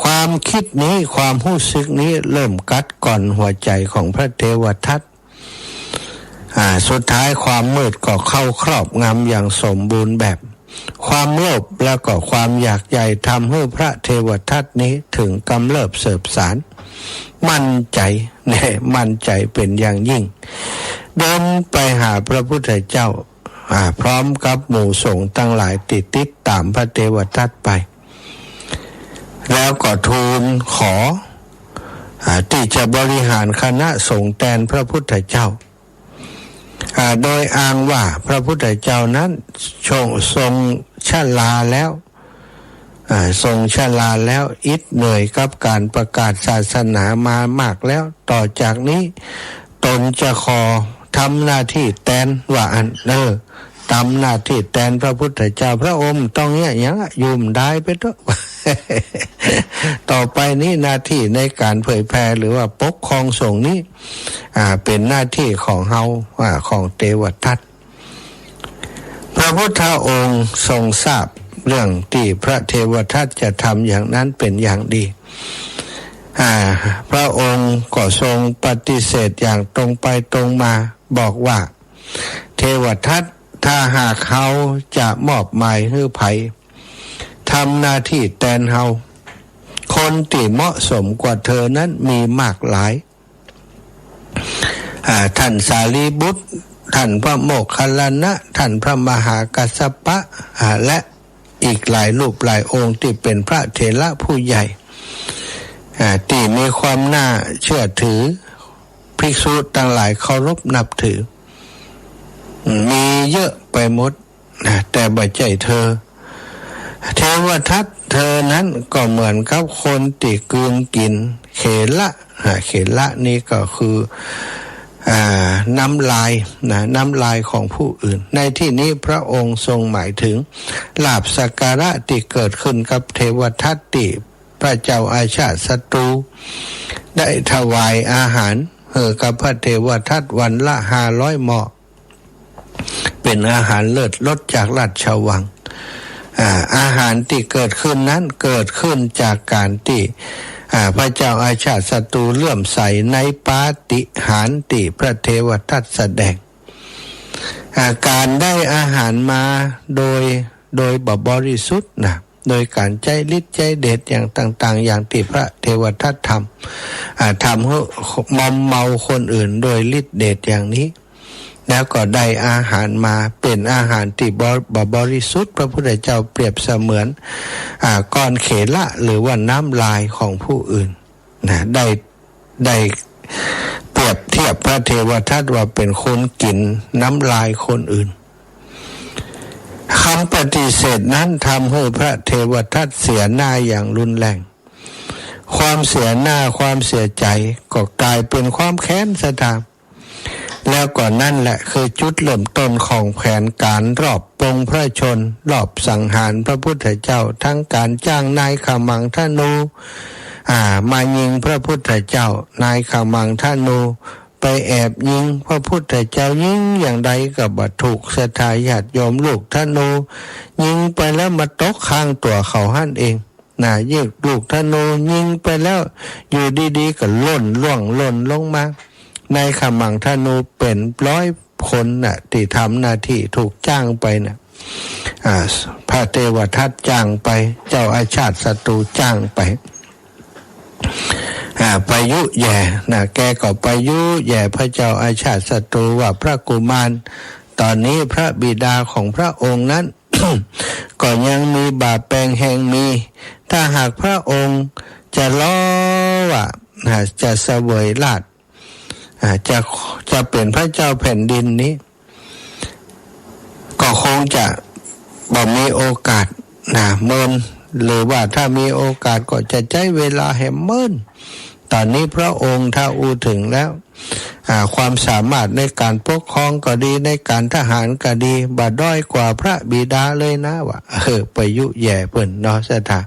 ความคิดนี้ความรู้สึกนี้เริ่มกัดก่อนหัวใจของพระเทวทัตสุดท้ายความมืดก็เข้าครอบงำอย่างสมบูรณ์แบบความโลภแล้วก็ความอยากใหญ่ทำให้พระเทวทัตนี้ถึงกำเริบเสบสารมั่นใจเป็นอย่างยิ่งเดินไปหาพระพุทธเจ้าพร้อมกับหมู่สงฆ์ทั้งหลายติดตามพระเทวทัตไปแล้วก็ทูลขอที่จะบริหารคณะสงฆ์แทนพระพุทธเจ้าโดยอ้างว่าพระพุทธเจ้านั้นทรงชราแล้วอิดเหนื่อยกับการประกาศศาสนามามากแล้วต่อจากนี้ตนจะขอทำหน้าที่แทนว่าทำหน้าที่แทนพระพุทธเจ้าพระองค์ต้องอย่างยุ่มได้ไปเถอะ ต่อไปนี้หน้าที่ในการเผยแผ่หรือว่าปกครองสงฆ์นี้เป็นหน้าที่ของเฮาของเทวทัตพระพุทธองค์ทรงทราบเรื่องที่พระเทวทัตจะทำอย่างนั้นเป็นอย่างดีพระองค์ก็ทรงปฏิเสธอย่างตรงไปตรงมาบอกว่าเทวทัตถ้าหากเขาจะมอบหมายให้ไผทำหน้าที่แทนเฮาคนที่เหมาะสมกว่าเธอนั้นมีมากหลายท่านสารีบุตรท่านพระโมคคัลลานะท่านพระมหากัสสปะและอีกหลายรูปหลายองค์ที่เป็นพระเถระผู้ใหญ่ที่มีความน่าเชื่อถือภิกษุทั้งหลายเคารพนับถือมีเยอะไปหมดแต่บ่ใจเธอเทวทัตเธอนั้นก็เหมือนกับคนที่กลืนกินเขละนี่ก็คือน้ำลายของผู้อื่นในที่นี้พระองค์ทรงหมายถึงลาภสักการะที่เกิดขึ้นกับเทวทัตที่พระเจ้าอาชาติศัตรูได้ถวายอาหารกับพระเทวทัตวันละ500 หม้อ เป็นอาหารเลิศรสจากราชวังอาหารที่เกิดขึ้นนั้นเกิดขึ้นจากการที่พระเจ้าอาชาติศัตรูเลื่อมใสในปาฏิหาริย์ที่พระเทวทัตแสดงการได้อาหารมาโดยบริสุทธิ์นะโดยการใจฤทธิ์ใจเดชอย่างต่างๆอย่างที่พระเทวทัตทำให้มอมเมาคนอื่นโดยฤทธิ์เดชอย่างนี้แล้วก็ได้อาหารมาเป็นอาหารที่บริสุทธิ์พระพุทธเจ้าเปรียบเสมือนก้อนเขละหรือว่าน้ำลายของผู้อื่นนะได้เปรียบเทียบพระเทวทัตว่าเป็นคนกินน้ำลายคนอื่นคำปฏิเสธนั้นทำให้พระเทวทัตเสียหน้าอย่างรุนแรงความเสียหน้าความเสียใจก็กลายเป็นความแค้นซะตามแล้วก่อนนั่นแหละคือจุดเริ่มต้นของแผนการรอบปรงพระชนรอบสังหารพระพุทธเจ้าทั้งการจ้างนายขมังธนูมายิงพระพุทธเจ้านายขมังธนูไปแอบยิงพระพุทธเจ้ายิงอย่างใดก็บ่ถูกศรัทธาญาติโยมลูกธนูยิงไปแล้วมาตกข้างตัวเขาหั่นเองยิงลูกธนูยิงไปแล้วอยู่ดีๆก็ล่นลงมาในขมังธนูเป็น100 คนที่ทำหน้าที่ถูกจ้างไปพระเทวทัตจ้างไปเจ้าอาชาติศัตรูจ้างไปไปยุแย่แกก็ไปยุแย่พระเจ้าอาชาติศัตรูว่าพระกุมารตอนนี้พระบิดาของพระองค์นั้น ก็ยังมีบาปแปลงแห่งมีถ้าหากพระองค์จะล้อว่าจะเสวยราชจะเป็นพระเจ้าแผ่นดินนี้ก็คงจะบ่มีโอกาสเมินหรือว่าถ้ามีโอกาสก็จะใช้เวลาให้เมินตอนนี้พระองค์ถ้าอูถึงแล้วความสามารถในการปกครองก็ดีในการทหารก็ดีบ่ด้อยกว่าพระบิดาเลยนะว่าไปยุแย่เพิ่นเนาะซะท่า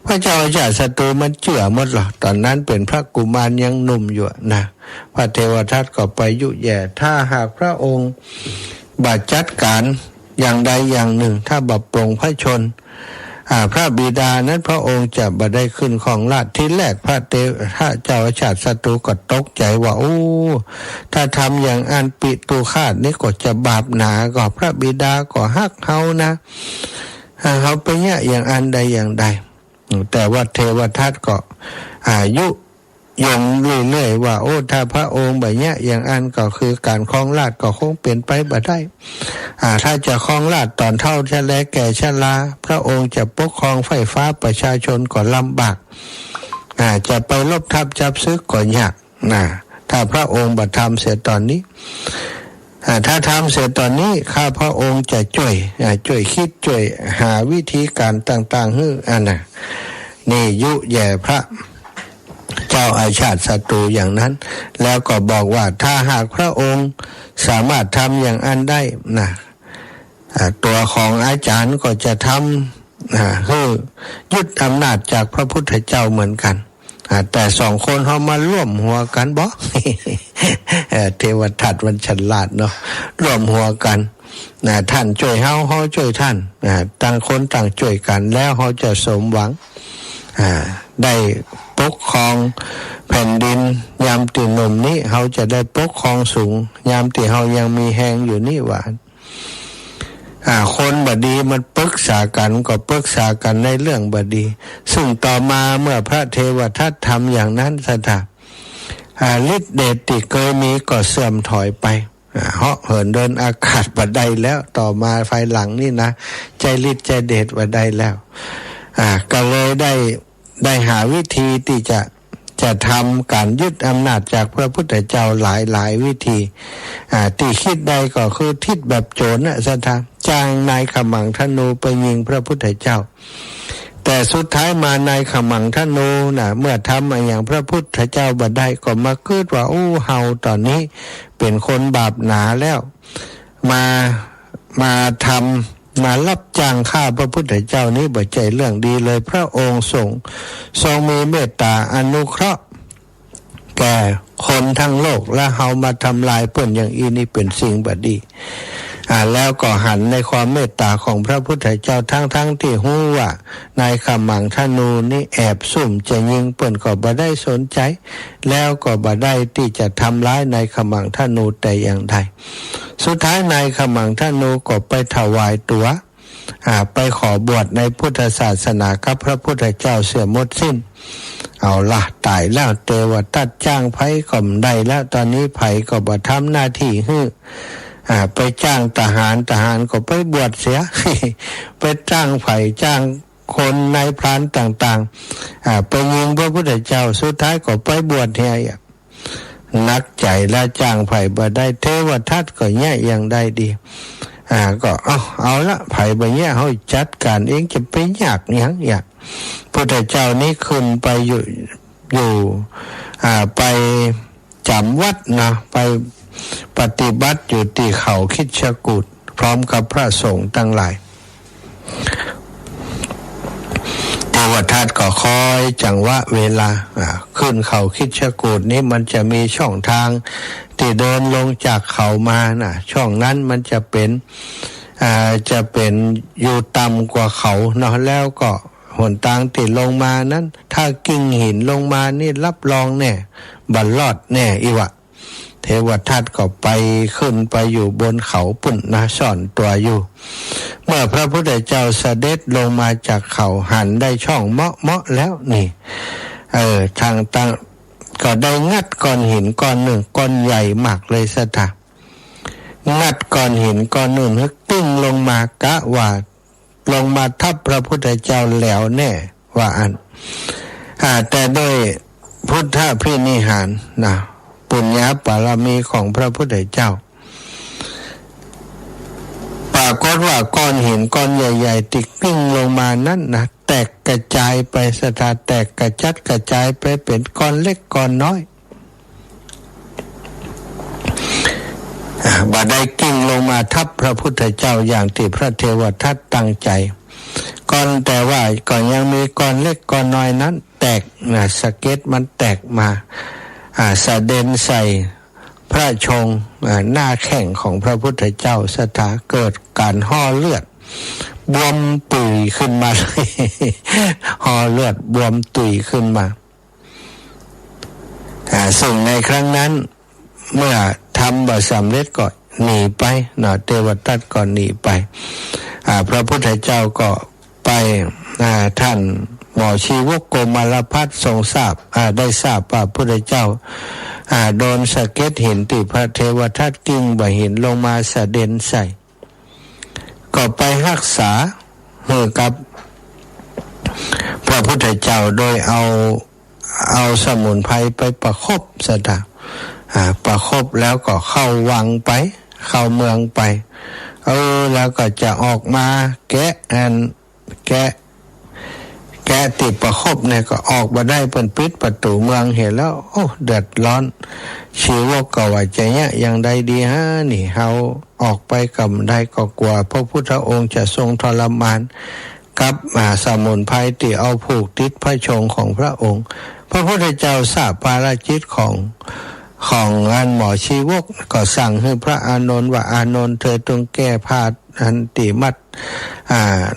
พระเจ้าอาชาติศัตรูมันเจื่อหมดหรอกตอนนั้นเป็นพระกุมารยังหนุ่มอยู่นะพระเทวทัตก็ไปยุแย่ถ้าหากพระองค์บ่จัดการอย่างใดอย่างหนึ่งถ้าบ่ปรงพระชนพระบิดานั้นพระองค์จะบ่ได้ขึ้นของราชย์ที่แรกพระเจ้าอาชาติศัตรูก็ตกใจว่าถ้าทำอย่างอันปิตุฆาตนี่ก็จะบาปหนาก็พระบิดาก็ฮักเฮานะเขาไปเนี่ยอย่างอันใดอย่างใดแต่ว่าเทวทัตก็ยุยงเรื่อยๆว่าถ้าพระองค์แบบเนี้ยอย่างอันก็คือการครองราชย์ก็คงเป็นไปบ่ได้ถ้าจะครองราชย์ตอนเท่าชะแลแก่ชราพระองค์จะปกครองไฟฟ้าประชาชนก็ลำบากจะไปลบทับจับซึกก็ยากถ้าพระองค์บ่ทำเสียตอนนี้ถ้าทำเสร็จตอนนี้ข้าพระองค์จะช่วยคิดช่วยหาวิธีการต่างๆให้นี่ยุแย่พระเจ้าอาชาติศัตรูอย่างนั้นแล้วก็บอกว่าถ้าหากพระองค์สามารถทำอย่างอันได้ตัวของอาจารย์ก็จะทำให้ยึดอำนาจจากพระพุทธเจ้าเหมือนกันแต่2 คนเขามาร่วมหัวกันบ่ เทวทัตมันฉลาดเนาะร่วมหัวกันท่านช่วยเฮาช่วยท่านต่างคนต่างช่วยกันแล้วเขาจะสมหวังได้ปกครองแผ่นดินยามที่หนุ่มนี้เขาจะได้ปกครองสูงยามที่เขายังมีแหงอยู่นี่หว่าคนบดีมันปรึกษากันก็ปรึกษากันในเรื่องบดีซึ่งต่อมาเมื่อพระเทวทัตทำอย่างนั้นสถาฤทธิเดชที่เคยมีก็เสื่อมถอยไปเหาะเหินเดินอากาศบ่ได้แล้วต่อมาภายหลังนี่นะใจฤทธิ์ใจเดชบ่ได้แล้วก็เลยได้หาวิธีที่จะทำการยึดอำนาจจากพระพุทธเจ้าหลายวิธีที่คิดได้ก็คือทิศแบบโจรสถาจ้างนายขมังธนูไปยิงพระพุทธเจ้าแต่สุดท้ายมานายขมังธนูเมื่อทำอย่างพระพุทธเจ้าบ่ได้ก็มาคิดว่าเฮาตอนนี้เป็นคนบาปหนาแล้วมาทำมารับจ้างฆ่าพระพุทธเจ้านี้บ่ใจเรื่องดีเลยพระองค์ทรงมีเมตตาอนุเคราะห์แก่คนทั้งโลกและเฮามาทำลายเพิ่นอย่างอีนี่เป็นสิ่งบ่ดี แล้วก็หันในความเมตตาของพระพุทธเจ้าทั้งที่ฮู้ว่านายขมังธนูนี่แอบซุ่มจะยิงเปิ้นก็บ่ได้สนใจแล้วก็บ่ได้ที่จะทำร้ายนายขมังธนูแต่อย่างใดสุดท้ายนายขมังธนูก็ไปถวายตัวไปขอบวชในพุทธศาสนากับพระพุทธเจ้าเสียหมดสิ้นเอาล่ะตายแล้วเทวทัตจ้างไผก็บ่ได้แล้วตอนนี้ไผก็บ่ทำหน้าที่ฮื้อไปจ้างทหารก็ไปบวชเสีย ไปจ้างไผจ้างคนนายพรานต่างๆไปยิงพระพุทธเจ้าสุดท้ายก็ไปบวชเฮียนักใจและจ้างไผบ่ได้เทวทัตก็แย่อย่างใดดีก็เอาละไผบ่แย่เฮาจัดการเองจะไปยากหยังอยากพุทธเจ้านี้ขึ้นไปอยู่ไปจำวัดนะไปปฏิบัติอยู่ที่เขาคิชกูฏพร้อมกับพระสงฆ์ทั้งหลายเทวทัตก็คอยจังหวะเวลาขึ้นเขาคิชกูฏนี้มันจะมีช่องทางที่เดินลงจากเขามานะช่องนั้นมันจะเป็นอยู่ต่ำกว่าเขาเนาะแล้วก็หนทางที่ลงมานั้นถ้ากิ่งหินลงมานี่รับรองแน่บัดรอดแน่อีวะเทวทัตก็ไปขึ้นไปอยู่บนเขาปุ่นนะซ่อนตัวอยู่เมื่อพระพุทธเจ้าเสด็จลงมาจากเขาหันได้ช่องเมาะแล้วนี่ทางตั้งก็ได้งัดก้อนหินก้อนหนึ่งก้อนใหญ่มากเลยสถางัดก้อนหินก้อนหนึ่งฮึกตึ้งลงมากะว่าลงมาทับพระพุทธเจ้าแล้วแน่ว่าแต่โดยพุทธพินิหารนะปุญญาบารมีของพระพุทธเจ้าปรากฏว่าก้อนหินก้อนใหญ่ๆติดกลิ้งลงมานั้นนะแตกกระจายไปสถาแตกกระจัดกระจายไปเป็นก้อนเล็กก้อนน้อยบ่ได้กิ้งลงมาทับพระพุทธเจ้าอย่างที่พระเทวทัตตั้งใจก่อนแต่ว่าก่อนยังมีก้อนเล็กก้อนน้อยนั้นแตกสะเก็ดมันแตกมาสะเด็นใส่พระชงหน้าแข้งของพระพุทธเจ้าสถาเกิดการห่อเลือดบวมตุยขึ้นมาเลย ห่อเลือดบวมตุยขึ้นมาซึ่งในครั้งนั้นเมื่อทำบ่สำเร็จก็หนีไปเทวทัตก็หนีไปพระพุทธเจ้าก็ไปท่านหมอชีวกโกมารพัสทรงทราบได้ทราบว่าพระพุทธเจ้าโดนสะเก็ดหินที่พระเทวทัตกิ้งบ่หินลงมาสะเด็นใส่ก็ไปรักษากับพระพุทธเจ้าโดยเอาสมุนไพรไปประคบสถาประคบแล้วก็เข้าวังไปเข้าเมืองไปแล้วก็จะออกมาแกะติดประคบเนี่ยก็ออกมาได้เป็นปิดประตูเมืองเห็นแล้วเดือดร้อนชีวกก็ว่าใจเนี่ยอย่างใดดีฮะนี่เฮาออกไปกับได้ก็กลัวพระพุทธองค์จะทรงทรมานกับสมุนไพรที่เอาผูกติดพระชงของพระองค์พระพุทธเจ้าทราบภารกิจของอันหมอชีวกก็สั่งให้พระอานนท์ว่าอานนท์เธอต้องแก้ผ้าอันติมัด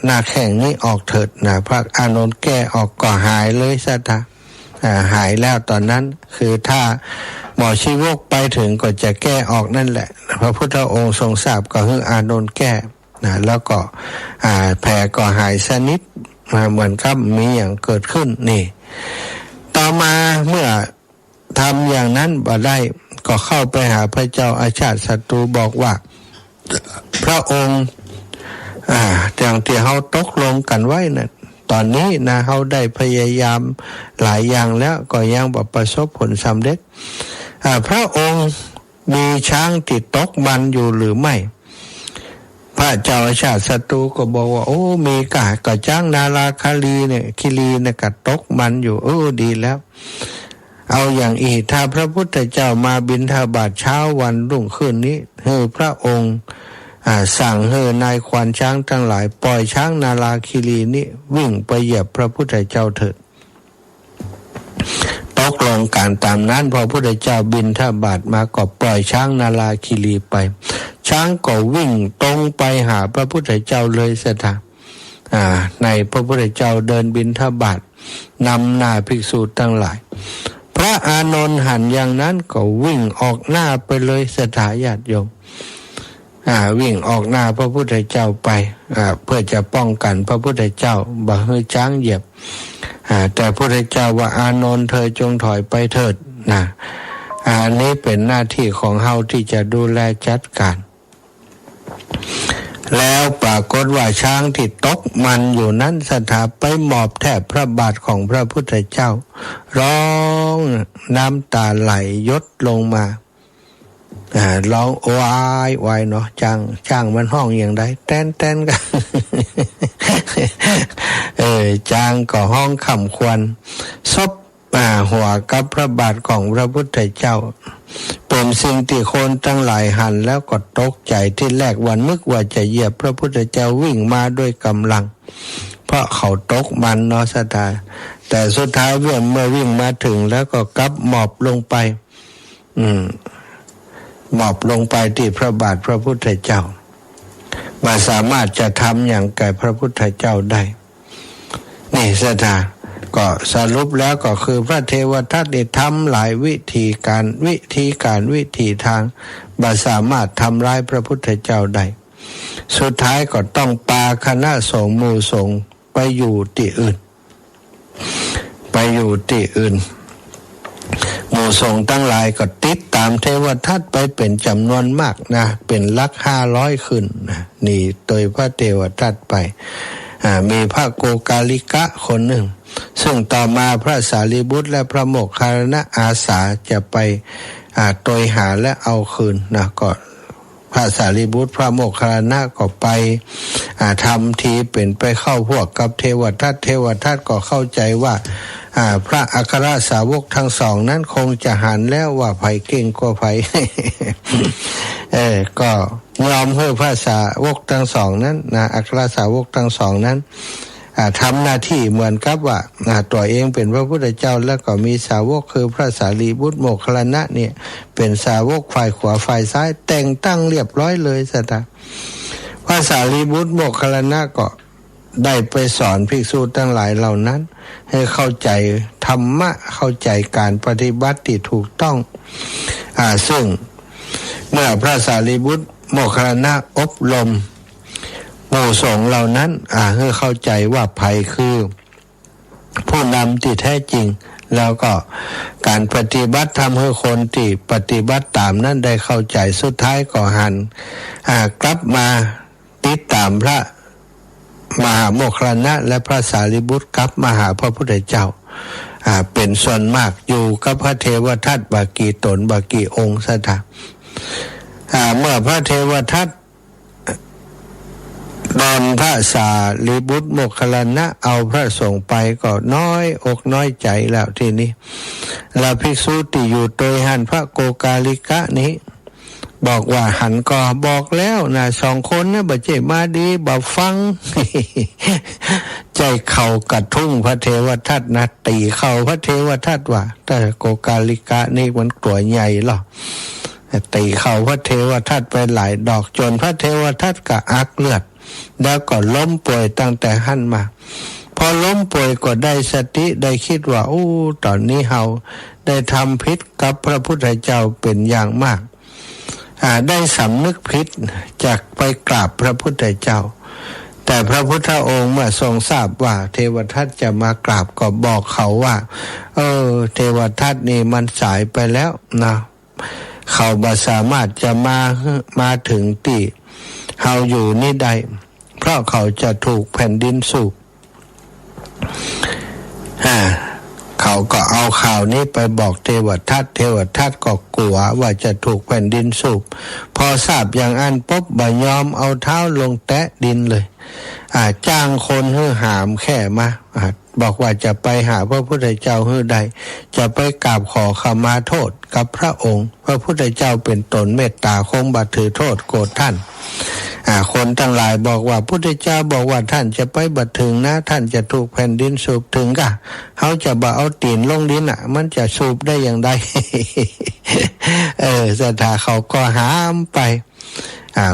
หน้าแข้งนี้ออกเถิดนะพระอานนท์แก้ออกก็หายเลยซะท่าหายแล้วตอนนั้นคือถ้าหมอชีวกไปถึงก็จะแก้ออกนั่นแหละพระพุทธองค์ทรงทราบก็ให้อานนท์แก้นะแล้วก็แผลก็หายสนิทเหมือนกับมีอย่างเกิดขึ้นนี่ต่อมาเมื่อทำอย่างนั้นบ่ได้ก็เข้าไปหาพระเจ้าอาชาติศัตรูบอกว่าพระองค์อย่างที่เฮาตกลงกันไว้น่ะตอนนี้นะเฮาได้พยายามหลายอย่างแล้วก็ยังบ่ประสบผลสำเร็จพระองค์มีช้างติดตกมันอยู่หรือไม่พระเจ้าอาชาติศัตรูก็บอกว่ามีก็จ้างนาราคาลีเนี่ยคิรีเนี่ยก็ตกมันอยู่ดีแล้วเอาอย่างอีกถ้าพระพุทธเจ้ามาบิณฑบาตเช้าวันรุ่งขึ้นนี้ให้พระองค์สั่งให้นายควานช้างทั้งหลายปล่อยช้างนาราคิรีนี้วิ่งไปเหยียบพระพุทธเจ้าเถิดต กลงการตามนั้นพอพระพุทธเจ้าบิณฑบาตมาก็ปล่อยช้างนาลาคีรีไปช้างก็วิ่งตรงไปหาพระพุทธเจ้าเลยสถาในพระพุทธเจ้าเดินบิณฑบาตนำหน้าภิกษุทั้งหลายพระอานนท์หันอย่างนั้นก็วิ่งออกหน้าไปเลยสถาญาติโยมวิ่งออกหน้าพระพุทธเจ้าไปเพื่อจะป้องกันพระพุทธเจ้าบ่ให้ช้างเหยียบแต่พระพุทธเจ้าว่าอานนท์เธอจงถอยไปเถิดอันนี้เป็นหน้าที่ของเฮาที่จะดูแลจัดการแล้วปรากฏว่าช้างที่ตกมันอยู่นั้นสถาไปหมอบแทบพระบาทของพระพุทธเจ้าร้องน้ำตาไหลยดลงมาร้องวายวายเนาะจ้างมันห้องอย่างไรแต้นกันจ้างก็ห้องขำควันซบหัวกับพระบาทของพระพุทธเจ้าเป็นสิ่งที่คนทั้งหลายหันแล้วก็ตกใจที่แรกวันนึกว่าจะเหยียบพระพุทธเจ้าวิ่งมาด้วยกำลังเพราะเขาตกมันเนาะสถาแต่สุดท้ายเมื่อวิ่งมาถึงแล้วก็กลับหมอบลงไปหมอบลงไปที่พระบาทพระพุทธเจ้าว่าสามารถจะทำอย่างแก่พระพุทธเจ้าได้นี่สถาก็สรุปแล้วก็คือพระเทวทัตได้ทำหลายวิธีทางบ่สามารถทำร้ายพระพุทธเจ้าได้สุดท้ายก็ต้องปาคณะสงฆ์หมู่สงฆ์ไปอยู่ที่อื่นหมู่สงฆ์ทั้งหลายก็ติดตามเทวทัตไปเป็นจำนวนมากนะเป็นหลัก500ขึ้นนะนี่โดยพระเทวทัตไปมีพระโกกาลิกะคนหนึ่งซึ่งต่อมาพระสารีบุตรและพระโมคคัลลานะอาสาจะไปโดยหาและเอาคืนนะก็พระสารีบุตรพระโมคคัลลานะก็ไปทำทีเป็นไปเข้าพวกกับเทวทัตก็เข้าใจว่าพระอัครสาวกทั้งสองนั้นคงจะหันแล้วว่าไผเก่งกว่าไผ ก็ยอมให้พระสาวกทั้งสองนั้นอัครสาวกทั้งสองนั้นทำหน้าที่เหมือนกับว่าตัวเองเป็นพระพุทธเจ้าแล้วก็มีสาวกคือพระสารีบุตรโมคคัลลานะเนี่ยเป็นสาวกฝ่ายขวาฝ่ายซ้ายแต่งตั้งเรียบร้อยเลยสถาพระสารีบุตรโมคคัลลานะก็ได้ไปสอนภิกษุทั้งหลายเหล่านั้นให้เข้าใจธรรมะเข้าใจการปฏิบัติที่ถูกต้องซึ่งเมื่อพระสารีบุตรโมคคัลลานะอบรมหมู่สงฆ์เหล่านั้นให้เข้าใจว่าภัยคือผู้นำที่แท้จริงแล้วก็การปฏิบัติทำให้คนที่ปฏิบัติตามนั้นได้เข้าใจสุดท้ายก็หันกลับมาติดตามพระมหาโมคคัลลานะและพระสารีบุตรกลับมาหาพระพุทธเจ้าเป็นส่วนมากอยู่กับพระเทวทัตบากี่ตนบากี่องค์สถาเมื่อพระเทวทัตตอนพระสารีบุตรโมคคัลลานะเอาพระสงฆ์ไปก็น้อยอกน้อยใจแล้วทีนี้แล้วภิกษุที่อยู่โดยหันพระโกกาลิกะนี้บอกว่าหันก็บอกแล้วนะ2 คนนะบ่เจมาดีบ่ฟัง ใจเข่ากระทุ่งพระเทวทัตนะตีเข่าพระเทวทัตว่าแต่โกกาลิกะนี่มันตัวใหญ่หรอตีเข่าพระเทวทัตไปหลายดอกจนพระเทวทัตก็อักเลือดแล้วก็ล้มป่วยตั้งแต่หันมาพอล้มป่วยก็ได้สติได้คิดว่าตอนนี้เฮาได้ทำผิดกับพระพุทธเจ้าเป็นอย่างมากได้สำนึกผิดจากไปกราบพระพุทธเจ้าแต่พระพุทธองค์เมื่อทรงทราบว่าเทวทัตจะมากราบก็บอกเขาว่าเทวทัตนี่มันสายไปแล้วนะเขาบ่สามารถจะมาถึงที่เฮาอยู่นี่ได้เพราะเขาจะถูกแผ่นดินสูบเขาก็เอาข่าวนี้ไปบอกเทวทัตก็กลัวว่าจะถูกแผ่นดินสูบพอทราบอย่างอันปุ๊บบ่ยอมเอาเท้าลงแตะดินเลยจ้างคนให้หามแค่มาบอกว่าจะไปหาพระพุทธเจ้าให้ได้จะไปกราบขอขมาโทษกับพระองค์พระพุทธเจ้าเป็นตนเมตตาคงบ่ถือโทษโกรธท่าน คนทั้งหลายบอกว่าพุทธเจ้าบอกว่าท่านจะไปบัดถึงนะท่านจะถูกแผ่นดินสูบถึงกะเขาจะบ่เอาตีนลงดินมันจะสูบได้อย่างไร ศรัทธาเขาก็หามไป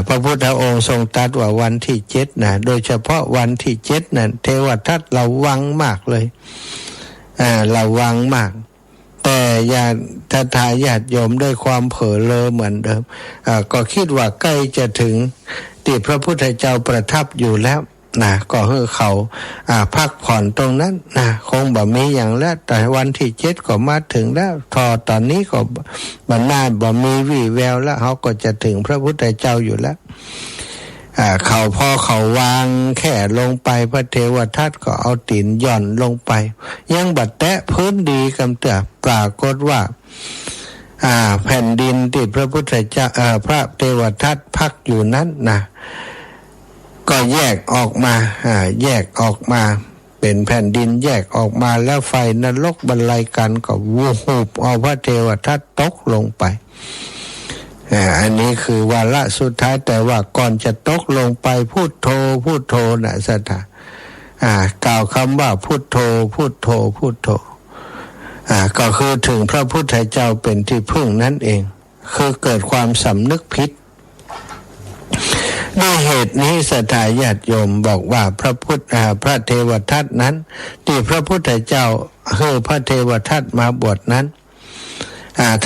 พระพุทธองค์ทรงตรัสว่าวันที่7นะโดยเฉพาะวันที่7นั้นเทวทัตระวังมากเลยระวังมากแต่ญาติทายาทโยมด้วยความเผลอเลอเหมือนเดิมก็คิดว่าใกล้จะถึงที่พระพุทธเจ้าประทับอยู่แล้วนะก็ให้เขาพักผ่อนตรงนั้นนะคงบ่มีอย่างแล้วแต่วันที่7ก็มาถึงแล้วตอนนี้ก็บ่น่าบ่มีวี่แววแล้วเขาก็จะถึงพระพุทธเจ้าอยู่แล้วเขาพอเขาวางแค่ลงไปพระเทวทัตก็เอาตีนหย่อนลงไปยังบัดแตะพื้นดีกำเตือปรากฏว่าแผ่นดินที่พระพุทธเจ้าพระเทวทัตพักอยู่นั้นนะก็แยกออกมาแยกออกมาเป็นแผ่นดินแยกออกมาแล้วไฟนรกบรรลัยกันก็วูบเอาพระเทวทัตตกลงไปอันนี้คือวาระสุดท้ายแต่ว่าก่อนจะตกลงไปพุทโธพุทโธนะสัทธากล่าวคำว่าพุทโธพุทโธพุทโธก็คือถึงพระพุทธเจ้าเป็นที่พึ่งนั่นเองคือเกิดความสำนึกผิดด้วยเหตุนี้สัทธาญาติโยมบอกว่าพระเทวทัตนั้นที่พระพุทธเจ้าให้พระเทวทัตมาบวชนั้น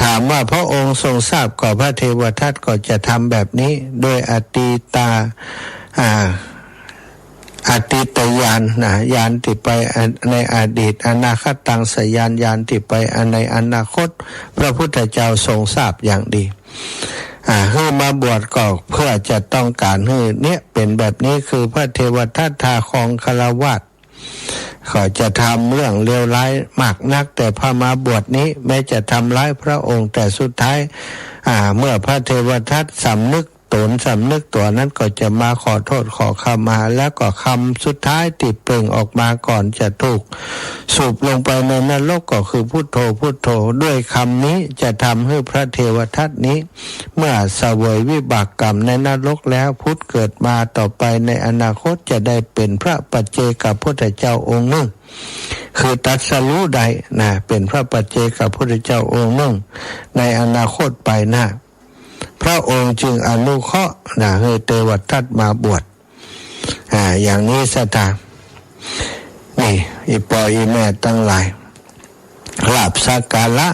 ถามว่าพระองค์ทรงทราบก่อนพระเทวทัตก็จะทำแบบนี้โดยอตีตญาณญาณที่ไปในอดีตอนาคตังสยานญาณที่ไปในอนาคตพระพุทธเจ้าทรงทราบอย่างดีให้มาบวชก็เพื่อจะต้องการให้เนี่ยเป็นแบบนี้คือพระเทวทัตทาคองคฤหัสถ์เขาจะทำเรื่องเลวร้ายมากนักแต่พอมาบวชนี้แม้จะทำร้ายพระองค์แต่สุดท้ายเมื่อพระเทวทัตสำนึกตัวนั้นก็จะมาขอโทษขอขมาแล้วก็คำสุดท้ายติดเปล่งออกมาก่อนจะถูกสูบลงไปในนรกก็คือพุทโธพุทโธด้วยคำนี้จะทำให้พระเทวทัตนี้เมื่อเสวยวิบากกรรมในนรกแล้วพุทธเกิดมาต่อไปในอนาคตจะได้เป็นพระปัจเจกพุทธเจ้าองค์หนึ่งคือตรัสรู้ได้เป็นพระปัจเจกพุทธเจ้าองค์หนึ่งในอนาคตไปหน้าพระองค์จึงอนุเคราะห์ให้เทวทัตมาบวชอย่างนี้สัทธานี่อีปออีแม่ตั้งหลายลาภสักการะ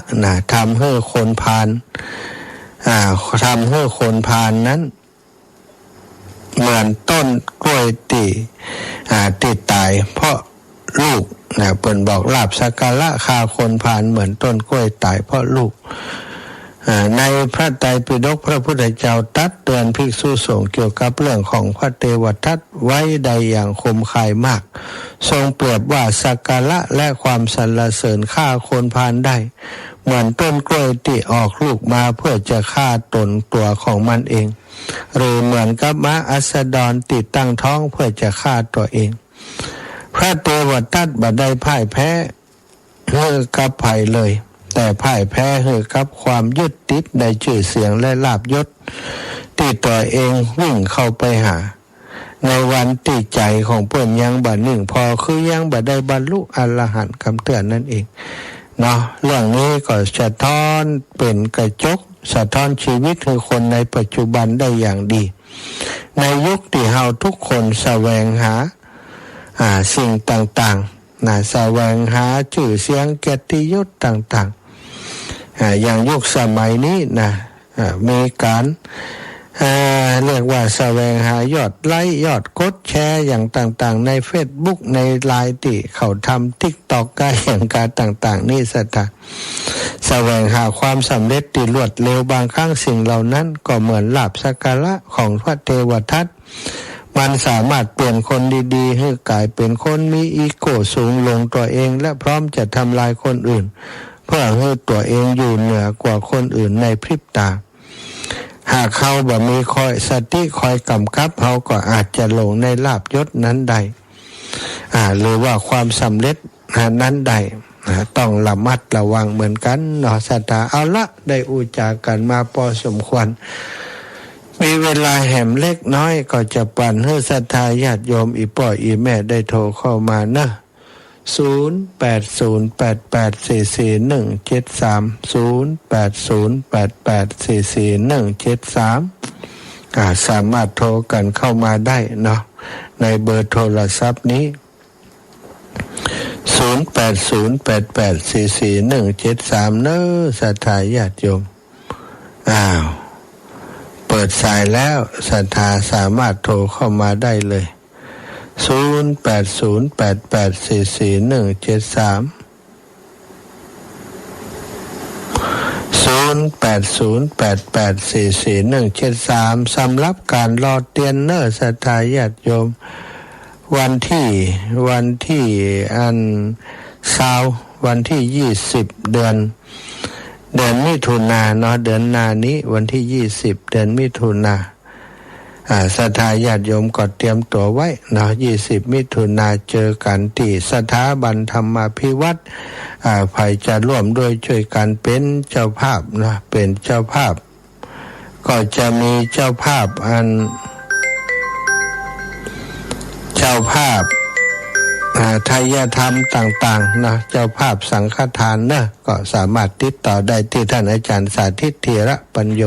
ทำให้คนพาลนั้นเหมือนต้นกล้วยติดตายเพราะลูกเพิ่นบอกลาภสักการะฆ่าคนพาลเหมือนต้นกล้วยตายเพราะลูกในพระไตรปิฎกพระพุทธเจ้าตรัสเตือนภิกษุสงฆ์เกี่ยวกับเรื่องของพระเทวทัตไว้ใดอย่างคมคายมากทรงเปรียบว่าสักการะและความสรรเสริญฆ่าคนพาลได้เหมือนต้นกล้วยที่ออกลูกมาเพื่อจะฆ่าตนตัวของมันเองหรือเหมือนกับม้าอัสดรติดตั้งท้องเพื่อจะฆ่าตัวเองพระเทวทัตบ่ได้พ่ายแพ้กับภัยเลยแต่พ่ายแพ้ให้กับความยึดติดในชื่อเสียงและลาภยศที่ตัวเองวิ่งเข้าไปหาในวันที่ใจของเพิ่นยังบ่นิ่งพอคือยังบ่ได้บรรลุอรหันต์คำเตือนนั่นเองเนาะเรื่องนี้ก็สะท้อนเป็นกระจกสะท้อนชีวิตของคนในปัจจุบันได้อย่างดีในยุคที่เฮาทุกคนแสวงหาสิ่งต่างๆแสวงหาชื่อเสียงเกียรติยศต่างๆอย่างยุคสมัยนี้มีการเรียกว่าแสวงหายอดไลค์ยอดกดแชร์อย่างต่างๆใน Facebook ใน LINE ที่เขาทำ TikTok การอย่างการต่างๆนี่สัตว์แสวงหาความสำเร็จที่รวดเร็วบางครั้งสิ่งเหล่านั้นก็เหมือนลาภสักการะของพระเทวทัตมันสามารถเปลี่ยนคนดีๆให้กลายเป็นคนมีอีโก้สูงลงตัวเองและพร้อมจะทำลายคนอื่นเพื่อให้ตัวเองอยู่เหนือกว่าคนอื่นในพริบตาหากเขาบ่มีคอยสติคอยกำกับเขาก็อาจจะหลงในลาภยศนั้นใดหรือว่าความสำเร็จนั้นใดต้องระมัดระวังเหมือนกันเนาะสัตตาเอาละได้อุจากันมาพอสมควร มีเวลาแหมเล็กน้อยก็จะปั่นให้ศรัทธาญาติโยมอีป่ออีแม่ได้โทรเข้ามานะ0808844173 สามารถโทรกันเข้ามาได้เนาะในเบอร์โทรศัพท์นี้0808844173เนอะศรัทธาญาติโยมเปิดสายแล้วศรัทธาสามารถโทรเข้ามาได้เลย0808844173 0808844173สำหรับการรอเตียนเนอร์ศรัทธาญาติโยมวันที่วันที่20เดือนมิถุนายนเนาะเดือนหน้านี้วันที่20เดือนมิถุนายนศรัทธาญาติโยมก็เตรียมตัวไว้เนาะ20มิถุนายนเจอกันที่สถาบันธรรมาภิวัตรใครจะร่วมด้วยช่วยกันเป็นเจ้าภาพนะเป็นเจ้าภาพก็จะมีเจ้าภาพทายธรรมต่างๆนะเจ้าภาพสังฆทานนะก็สามารถติดต่อได้ที่ท่านอาจารย์สาธิตธีระปัญโย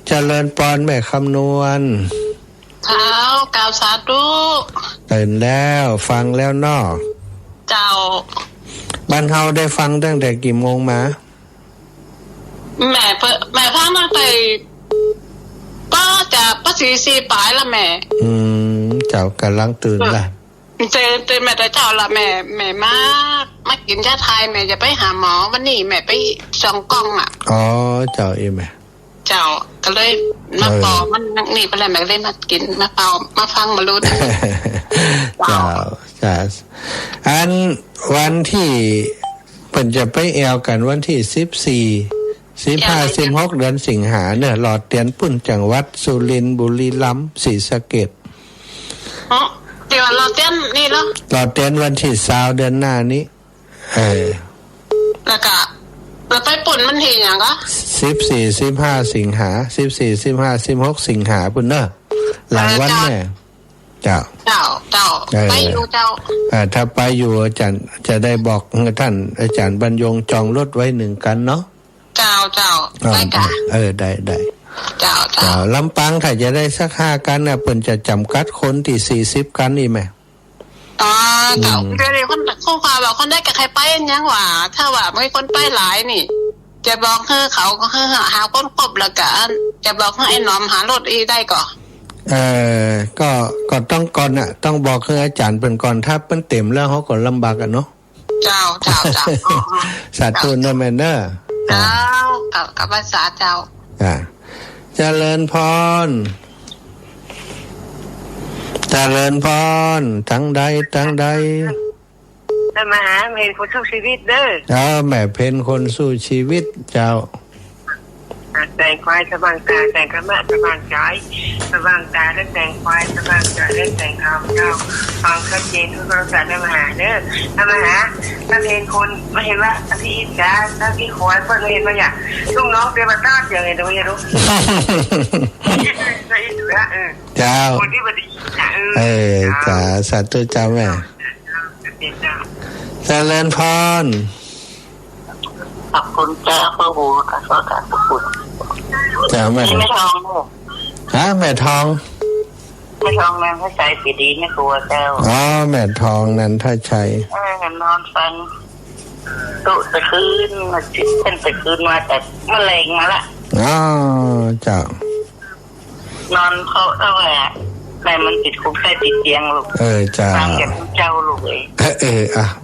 เจริญพรแม่คำนวณเท้ากล่าวสาธุตื่นแล้วฟังแล้วนอเจ้าบ้านเฮาได้ฟังตั้งแต่กี่โมงมาแม่ฟังตั้งแต่ป้าจะป้าสีปลายละแม่เจ้ากำลังตื่นละตื่นแม่แต่เจ้าละแม่มากินยาไทยแม่จะไปหาหมอวันนี้แม่ไปส่องกล้องอ๋อเจ้าแม่เจ้าก็เลยมาปอมันนี่ไปแล้วแม่เลยมากินมาเป่ามาฟังมาลุ้นเจ้าอันวันที่เพิ่นจะไปแอวกันวันที่14 15 16เดือนสิงหาเนี่ยหลอดเตียนปุ่นจังหวัดสุรินทร์บุรีรัมย์ศรีสะเกษเดี๋ยวหลอดเตียนนี่เหรอหลอดเตียนวันที่20เดือนหน้านี้แล้วก็แล้วไปปุ่นมันเห็นอย่างก็14 15สิงหา14 15 16สิงหาปุ่นเนอะหลังวันแม่เจ้าไปอยู่เจ้าถ้าไปอยู่อาจารย์จะได้บอกท่านอาจารย์บรรยงจองรถไว้1กันเนาะเจ้าได้จ้ะได้เจ้าลำปางถ้าจะได้สัก5กันน่ะเพิ่นจะจำกัดคนที่40กันนี่แม่เจ้าเดี๋ยวคนข่าวบอกคนได้กับใครไปยังว่าถ้าว่าไม่คนไปหลายนี่จะบอกให้เขาก็ให้หาคนครบแล้วกันจะบอกให้ไอ้หนอมหารถอีได้ก่อก็ต้องก่อนน่ะต้องบอกให้อาจารย์เพิ่นก่อนถ้าเพิ่นเต็มแล้วเฮาก็ลำบากอ่ะเนาะเจ้าสาธุนะแม่เด้อเจ้ากับภาษาเจ้าเจริญพรทั้งใดจะมาหาเพ็ญคนสู้ชีวิตเด้อแม่เพ็ญคนสู้ชีวิตเจ้าแต่งควายสว่างตาแต่งกระมะสว่างใจสว่างตาและแต่งควายสว่างใจและแต่งคำเจ้าฟังชัดเจนทุกประการจะมาหาเด้อถ้ามาหาถ้าเห็นคนมาเห็นว่าพี่อิจฉาถ้าพี่ควายเพิ่นเห็นว่าอย่างลูกน้องเตรียมตาอย่างไงตัวนี้รู้เจ้าคนที่บัดนี้จ้าสาธุเจ้าแม่เจริญพรขอบคุณเจ้าพระหูขอการขอบคุณเจ้าแม่ทองแม่ทองนั้นถ้าใจสีดีไม่กลัวเจ้าแม่ทองนั้นถ้าใช้นอนฟังตุตะคืนมาจิตเป็นตะคืนมาแต่มะเร็งมาละเจ้านอนเขาแม่มันติดคุกใต้ติดเตียงลูกจ้าฟังจากเจ้าลูก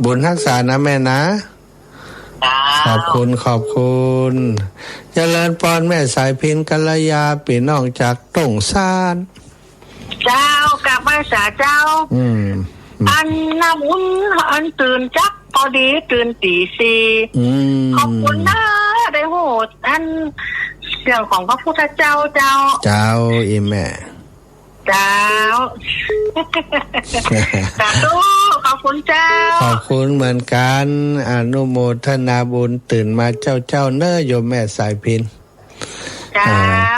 บุญรักษานะแม่นะขอบคุณเจริญพรแม่สายพินกัลยาปีน้องจากต่งซานเจ้ากับภาษาเจ้าอันน้ำอุ่นอันตื่นจักพอดีตื่นตี4ขอบคุณนะได้โหดอันเสียงของพระพุทธเจ้าอีแม่เจ้าสาธุขอบคุณเจ้าขอบคุณเหมือนกันอนุโมทนาบุญตื่นมาเจ้าเนอโยมแม่สายพิน เจ้า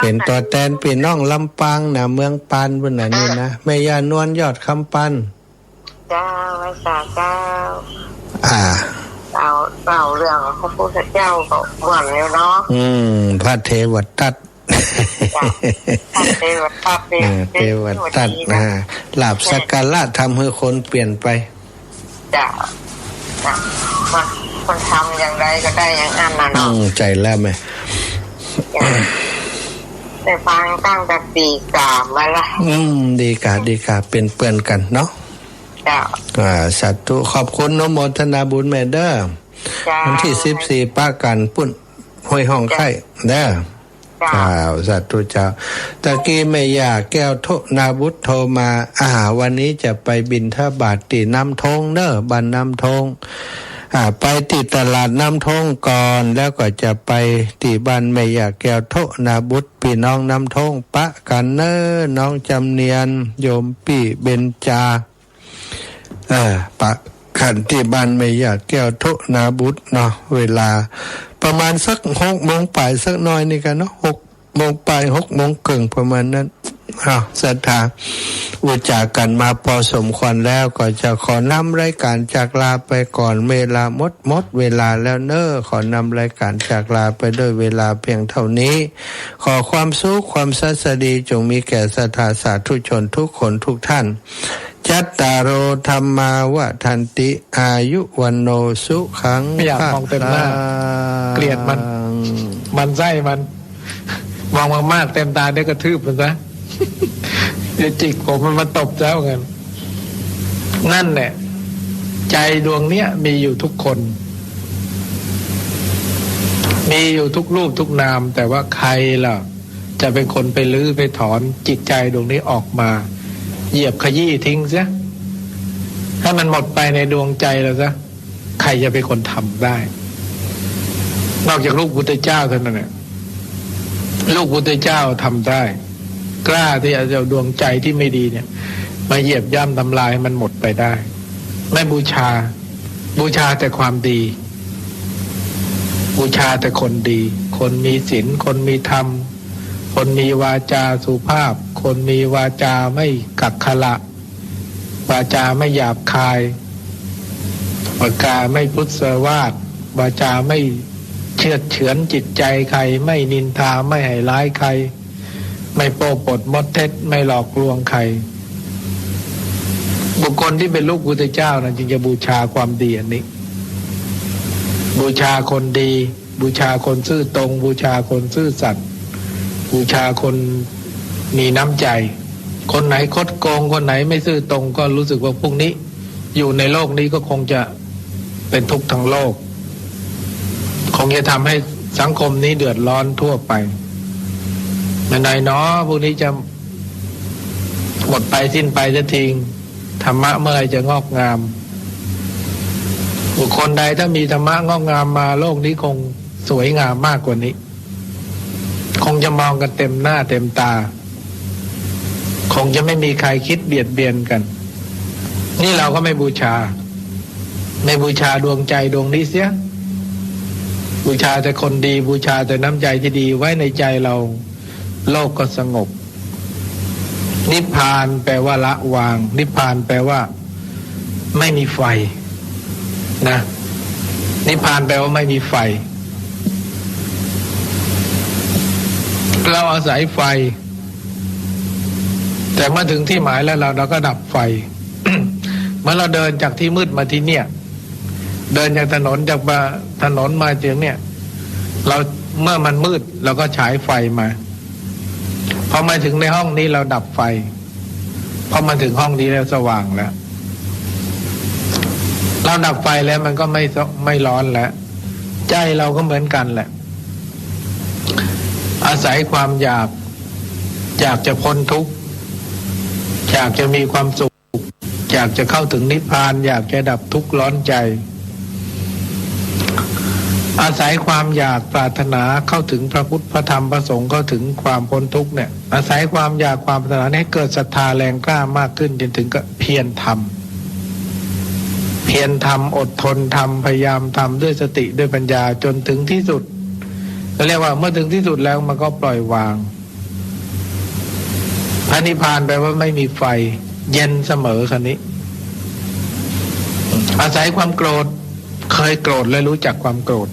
เป็นตัวแทนพี่น้องลำปางนะเมืองปานบนนั้นนี่นะแม่ย่านวลยอดคำปัน เจ้าภาษาเจ้า เล่าเรื่องของพระพุทธเจ้าก็หวานแล้วเนาะ พระเทวทัต พระเทวทัตเนี่ย เทวทัตลาบสักการะทำให้คนเปลี่ยนไป จ้ะมันทำอย่างไรก็ได้อย่างนั้นนะเนาะ ใจแล้วไหม แต่ฟังตั้งแต่ปี3มาละ ดีกาเป็นเพื่อนกันเนาะ จ้ะ สาธุขอบคุณอนุโมทนาบุญแม่เด้อ จ้ะ วันที่14ป้ากันปุ่นห้วยห้องไข่เด้อ จ้ะ สาธุเจ้าตะกี้แม่ย่าแก้วโทนาบุตรโทรมาวันนี้จะไปบิณฑบาตตีน้ำทงเด้อบ้านน้ำทงไปติดตลาดน้ำทงก่อนแล้วก็จะไปที่บ้านแม่ย่าแก้วโทนาบุตรพี่น้องน้ำทงปะกันเน้อน้องจำเนียนโยมปี่เบญจาปะกันที่บ้านแม่ย่าแก้วโทนาบุตรเนาะเวลาประมาณสัก6 โมงป่ายสักหน่อยนี่กันเนาะ6 โมงป่าย6 โมงครึ่งประมาณนั้นศรัทธาอุจากันมาพอสมควรแล้วก็จะขอนำรายการจากลาไปก่อนเวลาหมดเวลาแล้วเนอะขอนำรายการจากลาไปด้วยเวลาเพียงเท่านี้ขอความสุขความสัสดีจงมีแก่ศรัทธาสาธุชนทุกคนทุกท่านจัตตารโอธรรมาวะทันติอายุวันโนสุขัง ไม่อยากมองเต็มหน้าเกลียดมันไส้มันมองมากๆเต็มตาได้กระทืบมันซะเดี๋ยวจิกผมมันมาตบเจ้ากันนั่นแหละใจดวงเนี้ยมีอยู่ทุกคนมีอยู่ทุกรูปทุกนามแต่ว่าใครล่ะจะเป็นคนไปลื้อไปถอนจิตใจดวงนี้ออกมาเหยียบขยี้ทิ้งซะให้มันหมดไปในดวงใจแล้วซะใครจะเป็นคนทำได้ นอกจากลูกพุทธเจ้าเท่านั้นแหละลูกพุทธเจ้าทำได้กล้าที่จะเอาดวงใจที่ไม่ดีเนี่ยมาเหยียบย่ำทำลายให้มันหมดไปได้ไม่บูชาแต่ความดีบูชาแต่คนดีคนมีศีลคนมีธรรมคนมีวาจาสุภาพคนมีวาจาไม่กักขละวาจาไม่หยาบคายวาจาไม่พุทธวาทวาจาไม่เชือดเฉือนจิตใจใครไม่นินทาไม่ให้ร้ายใครไม่โป้ปดมดเท็จไม่หลอกลวงใครบุคคลที่เป็นลูกพุทธเจ้านะจึงจะบูชาความดีอันนี้บูชาคนดีบูชาคนซื่อตรงบูชาคนซื่อสัตย์บูชาคนมีน้ำใจคนไหนคดโกงคนไหนไม่ซื่อตรงก็รู้สึกว่าพวกนี้อยู่ในโลกนี้ก็คงจะเป็นทุกข์ทั้งโลกคงจะทำให้สังคมนี้เดือดร้อนทั่วไปไหนๆเนาะพวกนี้จะหมดไปสิ้นไปจะทิ้งธรรมะเมื่อไรจะงอกงามบุคคลใดถ้ามีธรรมะงอกงามมาโลกนี้คงสวยงามมากกว่านี้คงจะมองกันเต็มหน้าเต็มตาคงจะไม่มีใครคิดเบียดเบียนกันนี่เราก็ไม่บูชาดวงใจดวงนี้เสียบูชาแต่คนดีบูชาแต่น้ำใจที่ดีไว้ในใจเราโลกก็สงบนิพพานแปลว่าละวางนิพพานแปลว่าไม่มีไฟนะนิพพานแปลว่าไม่มีไฟเราอาศัยไฟแต่เมื่อถึงที่หมายแล้วเราก็ดับไฟ เมื่อเราเดินจากที่มืดมาที่เนี่ยเดินจากถนนมาถึงเนี่ยเราเมื่อมันมืดเราก็ฉายไฟมาพอมาถึงในห้องนี้เราดับไฟพอมาถึงห้องนี้แล้วสว่างแล้วเราดับไฟแล้วมันก็ไม่ร้อนแล้วใจเราก็เหมือนกันแหละอาศัยความอยากจะพ้นทุกข์อยากจะมีความสุขอยากจะเข้าถึงนิพพานอยากจะดับทุกข์ร้อนใจอาศัยความอยากปรารถนาเข้าถึงพระพุทธพระธรรมพระสงฆ์เข้าถึงความพ้นทุกข์เนี่ยอาศัยความอยากความปรารถนาให้เกิดศรัทธาแรงกล้ามากขึ้นจนถึงก็เพียรทำอดทนทำพยายามทำด้วยสติด้วยปัญญาจนถึงที่สุด ก็เรียกว่าเมื่อถึงที่สุดแล้วมันก็ปล่อยวางพระนิพพานแปลว่าไม่มีไฟเย็นเสมอคันนี้อาศัยความโกรธเคยโกรธและรู้จักความโกรธ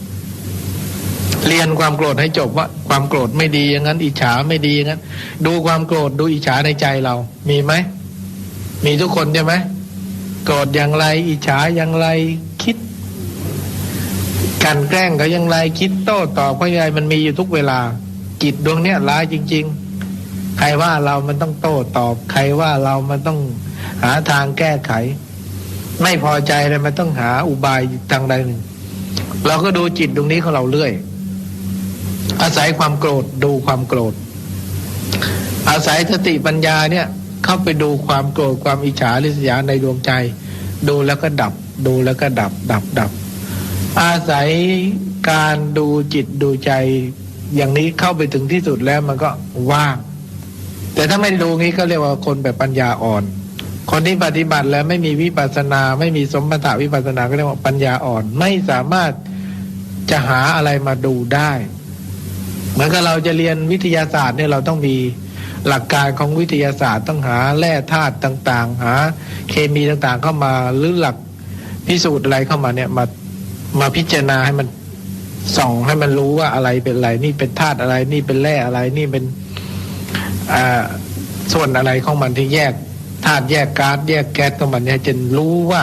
เรียนความโกรธให้จบว่าความโกรธไม่ดีอย่างนั้นอิจฉาไม่ดีอย่างนั้นดูความโกรธดูอิจฉาในใจเรามีไหมมีทุกคนใช่ไหมโกรธอย่างไรอิจฉาอย่างไรคิดกันแกล้งเขาอย่างไรคิดโต้ตอบเขาอย่างไรมันมีอยู่ทุกเวลาจิตดวงเนี้ยร้ายจริงๆใครว่าเรามันต้องโต้ตอบใครว่าเรามันต้องหาทางแก้ไขไม่พอใจเลยมันต้องหาอุบายทางใดหนึ่งเราก็ดูจิตตรงนี้ของเราเรื่อยอาศัยความโกรธดูความโกรธอาศัยสติปัญญาเนี่ยเข้าไปดูความโกรธความอิจฉาริษยาในดวงใจดูแล้วก็ดับดูแล้วก็ดับอาศัยการดูจิตดูใจอย่างนี้เข้าไปถึงที่สุดแล้วมันก็ว่างแต่ถ้าไม่ดูงี้ก็เรียกว่าคนแบบปัญญาอ่อนคนที่ปฏิบัติแล้วไม่มีวิปัสสนาไม่มีสมถะวิปัสสนาก็เรียกว่าปัญญาอ่อนไม่สามารถจะหาอะไรมาดูได้เหมือนกับเราจะเรียนวิทยาศาสตร์เนี่ยเราต้องมีหลักการของวิทยาศาสตร์ต้องหาแร่ธาตุต่างๆหาเคมีต่างๆเข้ามาหรือหลักพิสูจน์อะไรเข้ามาเนี่ยมาพิจารณาให้มันส่องให้มันรู้ว่าอะไรเป็นอะไรนี่เป็นธาตุอะไรนี่เป็นแร่อะไรนี่เป็นส่วนอะไรของมันที่แยกธาตุแยกก๊าซแยกแก๊สของมันเนี่ยจะรู้ว่า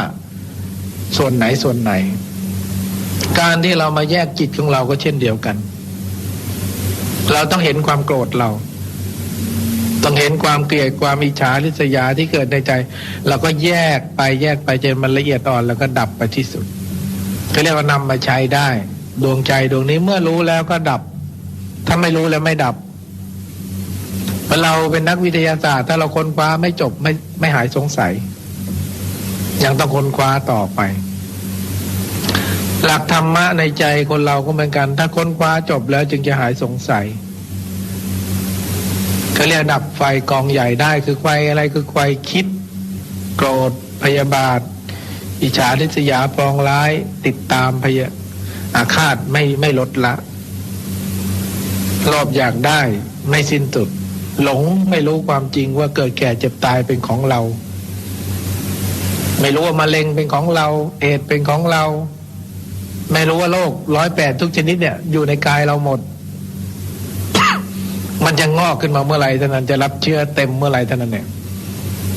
ส่วนไหนการที่เรามาแยกจิตของเราก็เช่นเดียวกันเราต้องเห็นความโกรธเราต้องเห็นความเกลียดความอิจฉาริษยาที่เกิดในใจเราก็แยกไปจนมันละเอียดอ่อนแล้วก็ดับไปที่สุดเขาเรียกว่านำมาใช้ได้ดวงใจดวงนี้เมื่อรู้แล้วก็ดับถ้าไม่รู้แล้วไม่ดับเราเป็นนักวิทยาศาสตร์ถ้าเราค้นคว้าไม่จบไม่หายสงสัยยังต้องค้นคว้าต่อไปหลักธรรมะในใจคนเราก็เหมือนกันถ้าค้นคว้าจบแล้วจึงจะหายสงสัยก็เรียกดับไฟกองใหญ่ได้คือไฟอะไรคือไฟคิดโกรธพยาบาทอิจฉาริษยาปองร้ายติดตามอาฆาตไม่ลดละรอบอยากได้ไม่สิ้นสุดหลงไม่รู้ความจริงว่าเกิดแก่เจ็บตายเป็นของเราไม่รู้ว่ามะเร็งเป็นของเราเอดส์เป็นของเราไม่รู้ว่าโรค108ทุกชนิดเนี่ยอยู่ในกายเราหมด มันจะงอกขึ้นมาเมื่อไหร่เท่านั้นจะรับเชื้อเต็มเมื่อไหร่เท่านั้นเนี่ย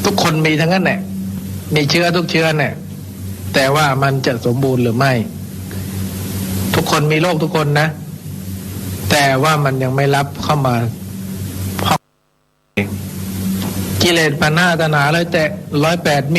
ทุกคนมีทั้งนั้นแหละมีเชื้อทุกเชื้อเนี่ยแต่ว่ามันจะสมบูรณ์หรือไม่ทุกคนมีโรคทุกคนนะแต่ว่ามันยังไม่รับเข้ามากิเลสปัญหาตัณหาเลยแต่108มี